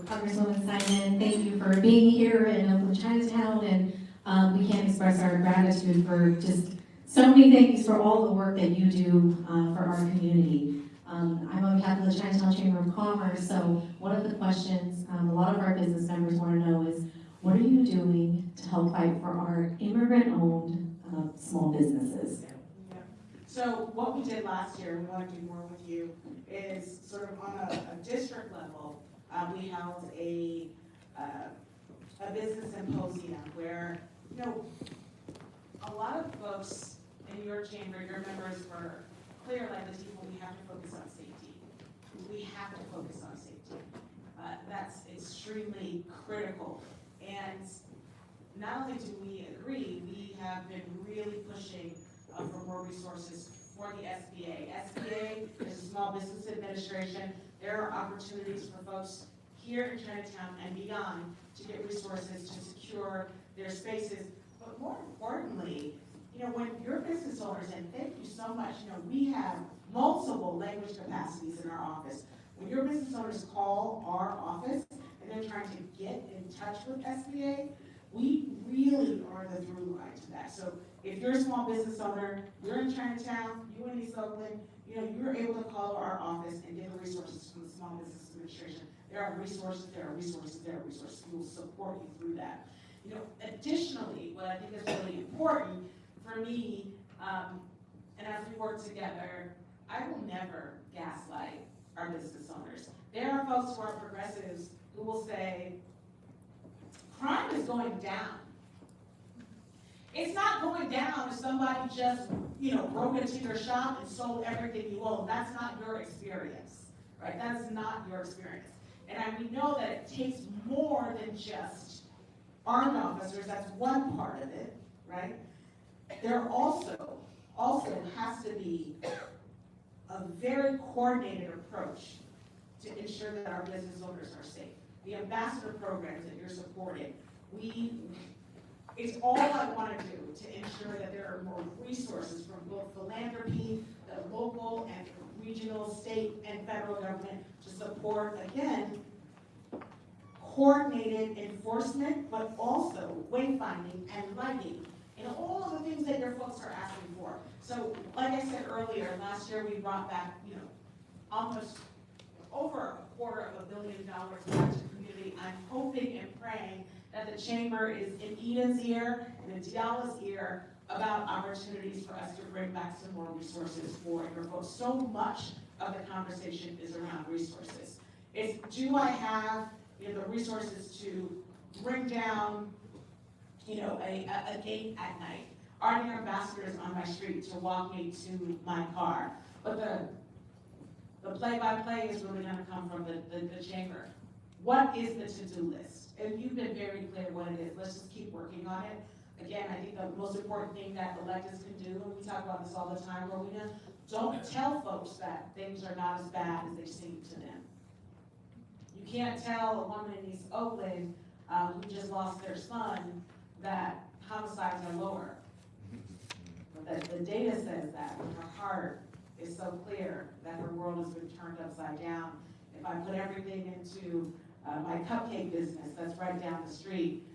Congresswoman Simon, thank you for being here in Oakland, Chinatown, and we can't express our gratitude for just so many things for all the work that you do for our community. I'm on behalf of the Chinatown Chamber of Commerce, so one of the questions a lot of our business members want to know is, what are you doing to help fight for our immigrant-owned small businesses? Yeah. So what we did last year, we want to do more with you, is sort of on a district level, we held a business symposium where, you know, a lot of folks in your chamber, your members were clear, like Lateefah, we have to focus on safety. We have to focus on safety. That's extremely critical. And not only do we agree, we have been really pushing for more resources for the SBA. SBA is a Small Business Administration. There are opportunities for folks here in Chinatown and beyond to get resources to secure their spaces. But more importantly, you know, when your business owners, and thank you so much, you know, we have multiple language capacities in our office. When your business owners call our office and they're trying to get in touch with SBA, we really are the through line to that. So if you're a small business owner, you're in Chinatown, you're in East Oakland, you know, you're able to call our office and get the resources from the Small Business Administration. There are resources, there are resources, there are resources. We will support you through that. You know, additionally, what I think is really important for me, and as we work together, I will never gaslight our business owners. There are folks who are progressives who will say, crime is going down. It's not going down if somebody just, you know, broke into your shop and sold everything you own. That's not your experience, right? That is not your experience. And we know that it takes more than just armed officers. That's one part of it, right? There also has to be a very coordinated approach to ensure that our business owners are safe. The ambassador programs that you're supporting, it's all I want to do to ensure that there are more resources from both philanthropy, the local and regional, state, and federal government to support, again, coordinated enforcement, but also wayfinding and lighting, and all of the things that your folks are asking for. So, like I said earlier, last year we brought back, you know, almost over $250 million back to the community. I'm hoping and praying that the chamber is in Eden's ear and in Diala's ear about opportunities for us to bring back some more resources for your folks. So much of the conversation is around resources. It's, do I have, you know, the resources to bring down, you know, a gate at night? Are there ambassadors on my street to walk me to my car? But the play-by-play is really gonna come from the chamber. What is the to-do list? And you've been very clear what it is. Let's just keep working on it. Again, I think the most important thing that electeds can do, and we talk about this all the time, Rowena, don't tell folks that things are not as bad as they seem to them. You can't tell a woman in East Oakland who just lost their son that homicides are lower. But the data says that when her heart is so clear that her world has been turned upside down. If I put everything into my cupcake business that's right down the street,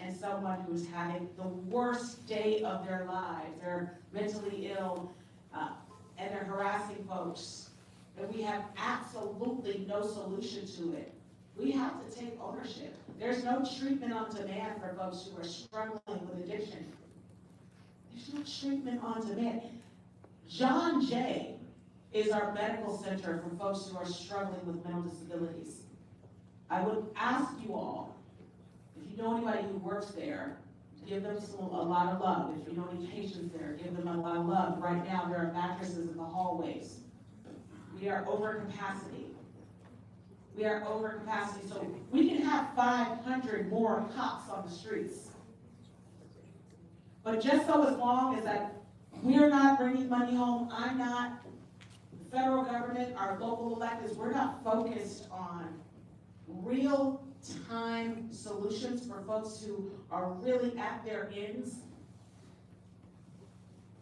and someone who's having the worst day of their lives, they're mentally ill, and they're harassing folks, and we have absolutely no solution to it. We have to take ownership. There's no treatment on demand for folks who are struggling with addiction. There's no treatment on demand. John Jay is our medical center for folks who are struggling with mental disabilities. I would ask you all, if you know anybody who works there, give them a lot of love. If you know any patients there, give them a lot of love. Right now, there are mattresses in the hallways. We are over capacity. We are over capacity, so we can have 500 more cops on the streets. But just so as long as that we're not bringing money home, I'm not, the federal government, our local electeds, we're not focused on real-time solutions for folks who are really at their ends,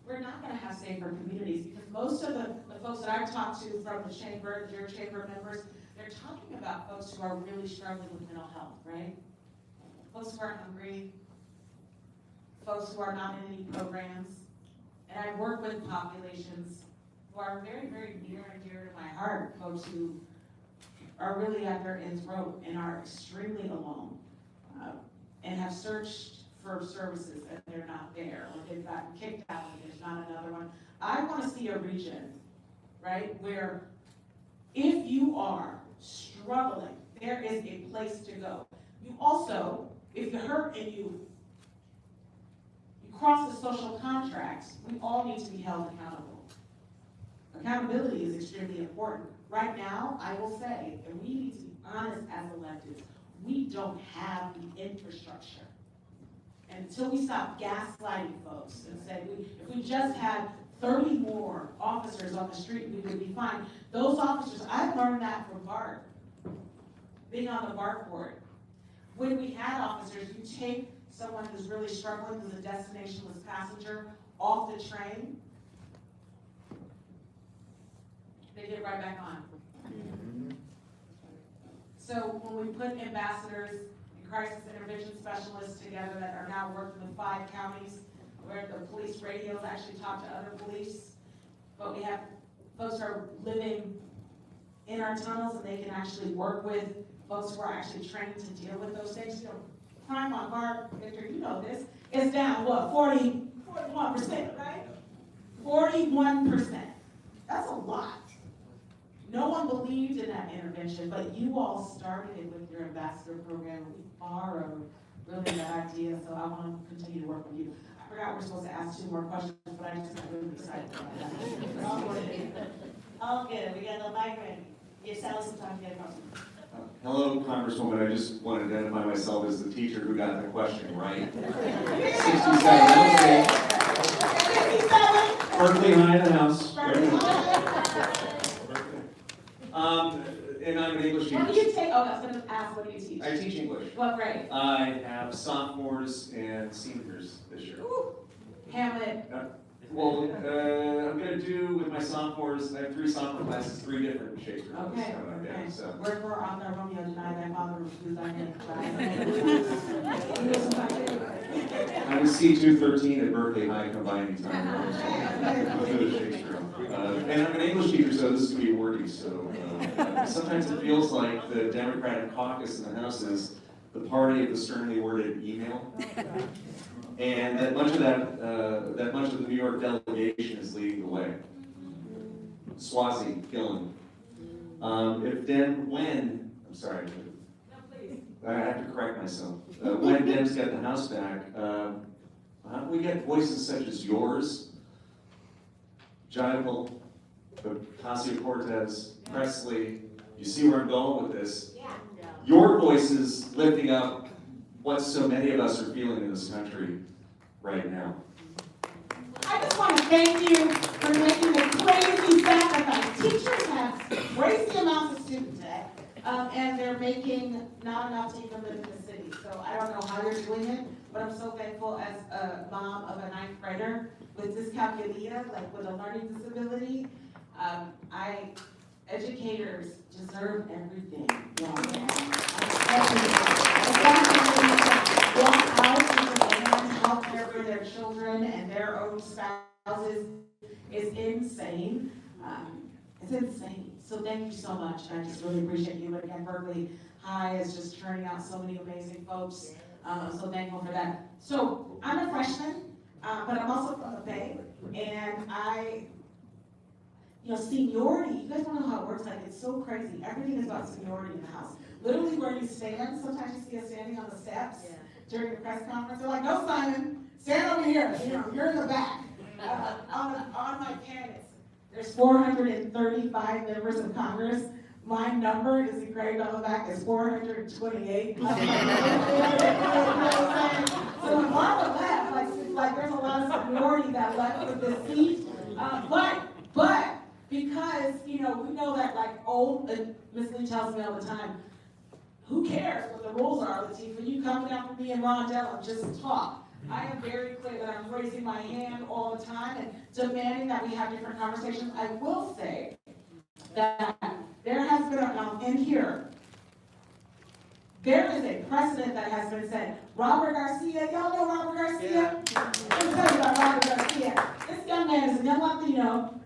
we're not gonna have safer communities, because most of the folks that I've talked to from the chamber, your chamber members, they're talking about folks who are really struggling with mental health, right? Folks who are hungry, folks who are not in any programs. And I work with populations who are very, very near and dear to my heart, folks who are really at their ends rope and are extremely alone, and have searched for services and they're not there, or they've gotten kicked out and there's not another one. I want to see a region, right, where if you are struggling, there is a place to go. You also, if you're hurt and you cross the social contract, we all need to be held accountable. Accountability is extremely important. Right now, I will say, and we need to be honest as electeds, we don't have the infrastructure. And until we stop gaslighting folks and say, if we just had 30 more officers on the street, we would be fine. Those officers, I've learned that from BART, being on the BART board. When we had officers, you take someone who's really struggling, who's a destinationless passenger, off the train, they get right back on. So when we put ambassadors and crisis intervention specialists together that are now working with 5 counties, where the police radios actually talk to other police, but we have folks who are living in our tunnels and they can actually work with folks who are actually trained to deal with those things. You know, crime on BART, Victor, you know this, is down, what, 41%, right? 41%. That's a lot. No one believed in that intervention, but you all started it with your ambassador program. We borrowed really that idea, so I want to continue to work with you. I forgot we're supposed to ask 2 more questions, but I just got really excited about that. All good, we got the mic ready. Give Sally some time to get across. Hello, Congresswoman. I just want to identify myself as the teacher who got the question right. 67. Berkeley High in the house. And I'm an English teacher. What do you take? Oh, I was going to ask, what do you teach? I teach English. What grade? I have sophomores and seniors this year. Ooh. Hamlet. Well, I'm going to do with my sophomores, I have 3 sophomore classes, 3 different Shakespeare classes Okay, coming up, okay. yeah, so. Wherefore art thou Romeo denied thy father refused thy name. I was C213 at Berkeley High combining time. And I'm an English teacher, so this is going to be wordy. So sometimes it feels like the Democratic caucus in the House is the party of the sternly worded email, and that much of the New York delegation is leading the way. Swazi, Gillen. I'm sorry. I have to correct myself. When Dems get the House back, we get voices such as yours, Jaival, Ocasio-Cortez, Presley. You see where I'm going with this? Yeah. Your voices lifting up what so many of us are feeling in this country right now. I just want to thank you for making the crazy sacrifice. Teachers have crazy amounts of student debt, and they're making not enough to even live in the city. So I don't know how you're doing it, but I'm so thankful as a mom of a 9th grader with dyscalculia, like with a learning disability. Educators deserve everything. Walk out into the land, help care for their children and their own spouses is insane. It's insane. So thank you so much. I just really appreciate you. And again, Berkeley High is just turning out so many amazing folks. I'm so thankful for that. So I'm a freshman, but I'm also from the Bay, and seniority, you guys wanna know how it works, like, it's so crazy, everything is about seniority in the House. Literally where you stand, sometimes you see us standing on the steps during the press conference, they're like, no, Simon, stand over here, you're in the back. On my canvas, there's 435 members of Congress. My number is engraved on the back as 428. So when Barbara left, like there's a lot of seniority that left with this seat. But because, we know that Miss Lee tells me all the time, who cares what the rules are, Lateefah? You come down for me and Rondell and just talk. I am very clear that I'm raising my hand all the time and demanding that we have different conversations. I will say that there has been in here, there is a precedent that has been set. Robert Garcia, y'all know Robert Garcia? Let me tell you about Robert Garcia. This young man is a young Latino,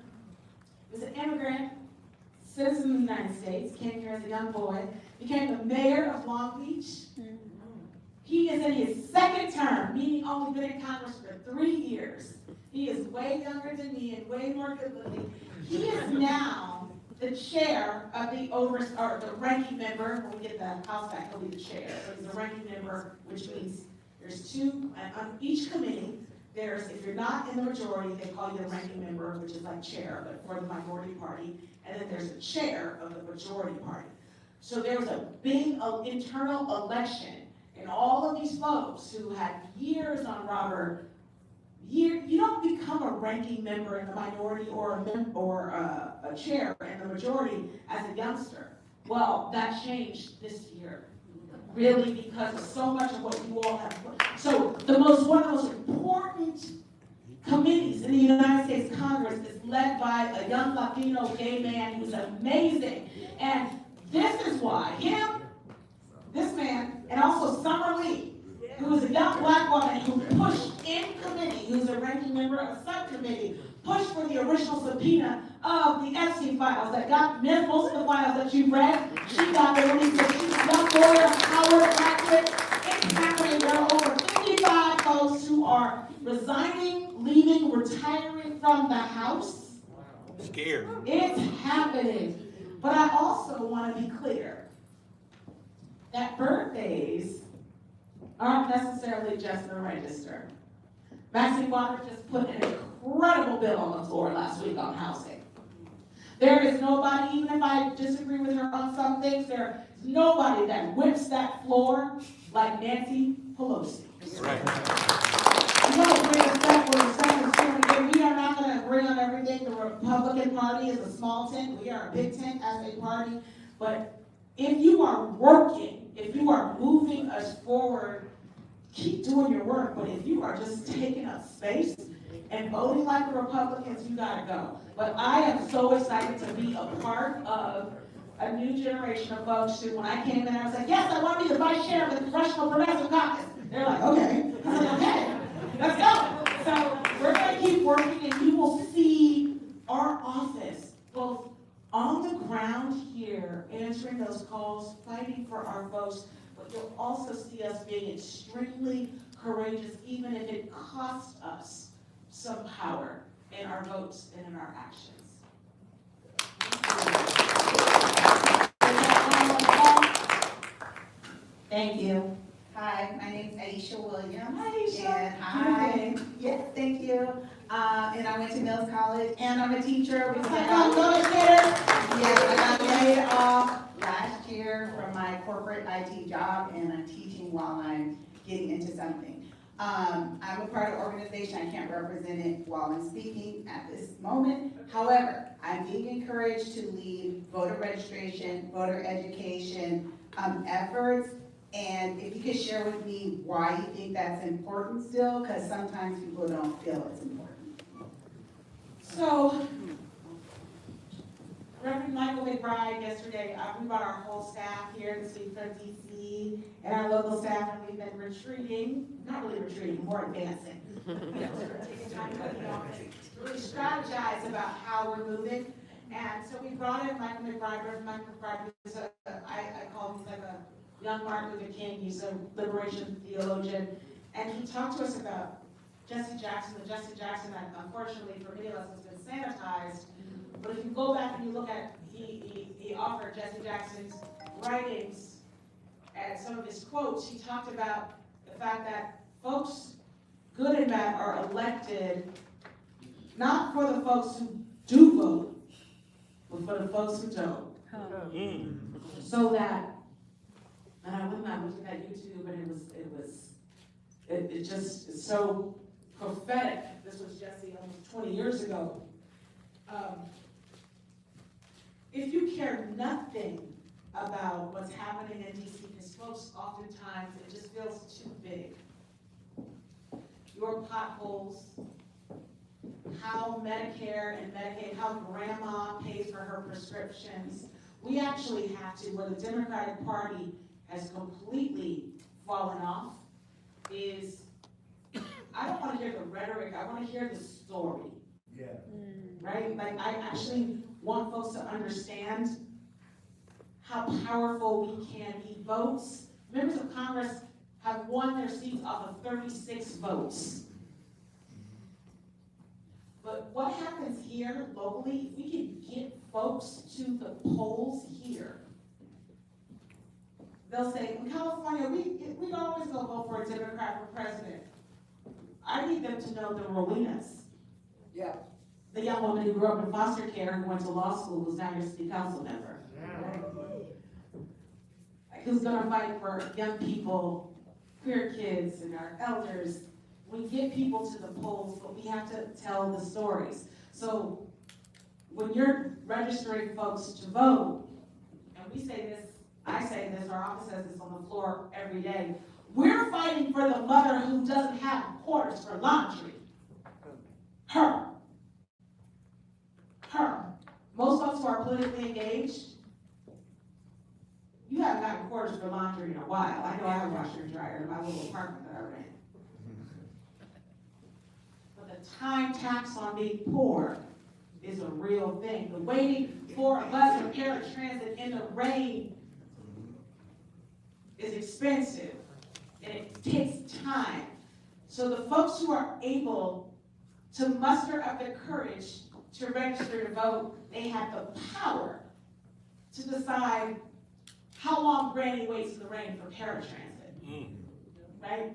is an immigrant, citizen of the United States, came here as a young boy, became the mayor of Long Beach. He is in his second term, meaning only been in Congress for 3 years. He is way younger than me and way more good looking. He is now the chair of the ranking member. When we get the House back, he'll be the chair. So he's the ranking member, which means there's two, and on each committee, if you're not in the majority, they call you the ranking member, which is like chair, but for the minority party. And then there's a chair of the majority party. So there was a big internal election. And all of these folks who had years on Robert, you don't become a ranking member in the minority or a chair in the majority as a youngster. Well, that changed this year, really, because of so much of what you all have. So one of the most important committees in the United States Congress is led by a young Latino gay man who's amazing. And this is why this man, and also Summer Lee, who is a young black woman who pushed in committee, who's a ranking member of a subcommittee, pushed for the original subpoena of the Epstein files that got most of the files that you read. She got the release of she's a young lawyer, Howard Patrick. It's happening. There are over 55 folks who are resigning, leaving, retiring from the House. Scared. It's happening. But I also want to be clear that birthdays aren't necessarily just the register. Maxine Walker just put an incredible bill on the floor last week on housing. There is nobody, even if I disagree with her on some things, there is nobody that whips that floor like Nancy Pelosi. Right. We don't agree with stuff where stuff is doing. We are not going to agree on everything. The Republican Party is a small tent. We are a big tent as a party. But if you are working, if you are moving us forward, keep doing your work. But if you are just taking up space and voting like the Republicans, you gotta go. But I am so excited to be a part of a new generation of folks who, when I came in, I was like, yes, I want to be the vice chair of the Congressional Progressive Caucus. They're like, okay. I was like, okay, let's go. So we're gonna keep working, and you will see our office both on the ground here, answering those calls, fighting for our folks, but you'll also see us being extremely courageous, even if it costs us some power in our votes and in our actions. Thank you. Hi, my name is Aisha Williams. Hi, Aisha. And hi. Yes, thank you. And I went to Mills College, and I'm a teacher. Yes, I got laid off last year from my corporate IT job, and I'm teaching while I'm getting into something. I'm a part of an organization. I can't represent it while I'm speaking at this moment. However, I'm being encouraged to lead voter registration, voter education efforts. And if you could share with me why you think that's important still, because sometimes people don't feel it's important. So, Reverend Michael McBride yesterday, we brought our whole staff here this week from DC and our local staff, and we've been retreating, not really retreating, more advancing. Taking time to go to the office, really strategize about how we're moving. And so we brought in Michael McBride. Reverend Michael McBride, I call him like a young Martin Luther King. He's a liberation theologian. And he talked to us about Jesse Jackson, the Jesse Jackson that unfortunately for many of us has been sanitized But if you go back and you look at, he offered Jesse Jackson's writings and some of his quotes, he talked about the fact that folks, good and bad, are elected not for the folks who do vote, but for the folks who don't. So that, and I went back looking at YouTube, and it just is so prophetic. This was Jesse almost 20 years ago. If you care nothing about what's happening in DC, because folks oftentimes, it just feels too big. Your potholes, how Medicare and Medicaid, how grandma pays for her prescriptions. We actually have to, where the Democratic Party has completely fallen off, is, I don't want to hear the rhetoric, I want to hear the story. Yeah. Right? Like, I actually want folks to understand how powerful we can be. Votes, members of Congress have won their seats off of 36 votes. But what happens here locally, if we can get folks to the polls here, they'll say, in California, we always go vote for a Democrat for president. I need them to know the Rowenas. Yeah. The young woman who grew up in foster care, who went to law school, who's now your city council member. Who's gonna fight for young people, queer kids, and our elders. We get people to the polls, but we have to tell the stories. So when you're registering folks to vote, and we say this, I say this, our office says this on the floor every day, we're fighting for the mother who doesn't have quarters for laundry. Her. Most folks who are politically engaged, you haven't gotten quarters for laundry in a while. I know I have a washer and dryer in my little apartment that I rent. But the time tax on being poor is a real thing. The waiting for a bus or paratransit in the rain is expensive, and it takes time. So the folks who are able to muster up the courage to register to vote, they have the power to decide how long Granny waits in the rain for paratransit, right?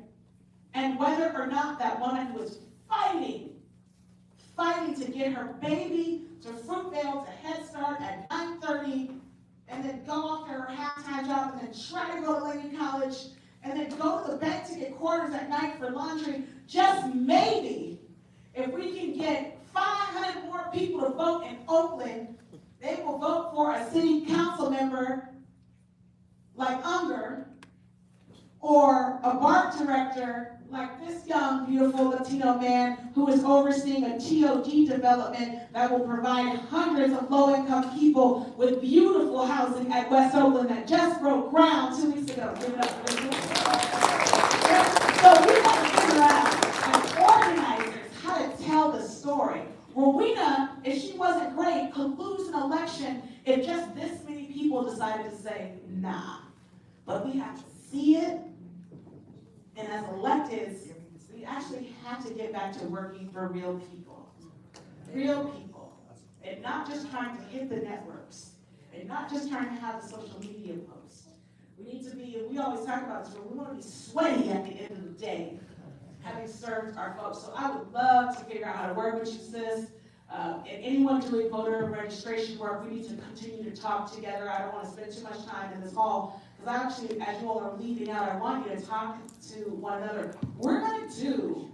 And whether or not that woman who is fighting to get her baby to Fruitvale to Head Start at 9:30, and then go off to her half-time job, and then try to go to Lady College, and then go to the bank to get quarters at night for laundry, just maybe, if we can get 500 more people to vote in Oakland, they will vote for a city council member like Unger, or a BART director like this young, beautiful Latino man who is overseeing a TOD development that will provide hundreds of low-income people with beautiful housing at West Oakland that just broke ground 2 weeks ago. Give it up for this. So we want to figure out, as organizers, how to tell the story. Rowena, if she wasn't great, could lose an election if just this many people decided to say, nah. But we have to see it, and as electeds, we actually have to get back to working for real people. Real people. And not just trying to hit the networks, and not just trying to have a social media post. We need to be, and we always talk about this, but we want to be sweaty at the end of the day, having served our folks. So I would love to figure out how to work with you, sis. And anyone doing voter registration work, we need to continue to talk together. I don't want to spend too much time in this hall, because I actually, as you all are leaving out, I want you to talk to one another. We're going to do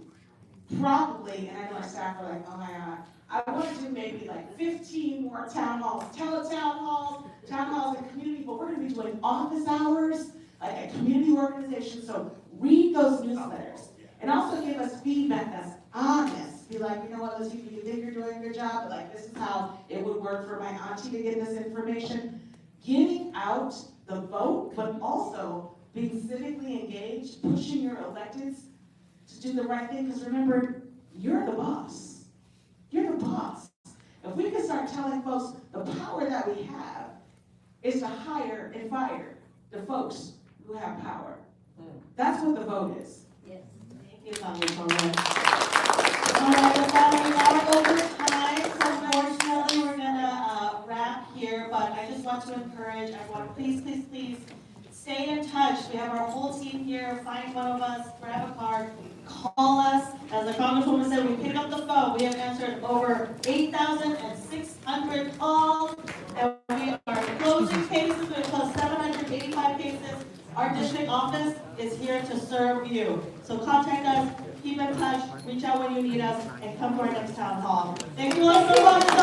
probably, and I know our staff are like, oh my God, I want to do maybe like 15 more town halls, town halls and community, but we're going to be doing office hours, like a community organization. So read those newsletters, and also give us feedback that's honest. Be like, you know what, Lateefah, you think you're doing a good job, but like, this is how it would work for my auntie to get this information. Getting out the vote, but also being civically engaged, pushing your electeds to do the right thing, because remember, you're the boss. You're the boss. If we can start telling folks the power that we have is to hire and fire the folks who have power. That's what the vote is. Yes. Thank you, Congresswoman. All right, we're running out over time, so unfortunately, we're gonna but I just want to encourage everyone, please, please, please, stay in touch. We have our whole team here. Find one of us, grab a card, call us. As the Congresswoman said, we pick up the phone. We have answered over 8,600 calls, and we are closing cases. We have closed 785 cases. Our district office is here to serve you. So contact us, keep in touch, reach out when you need us, and come to our next town hall. Thank you all so much.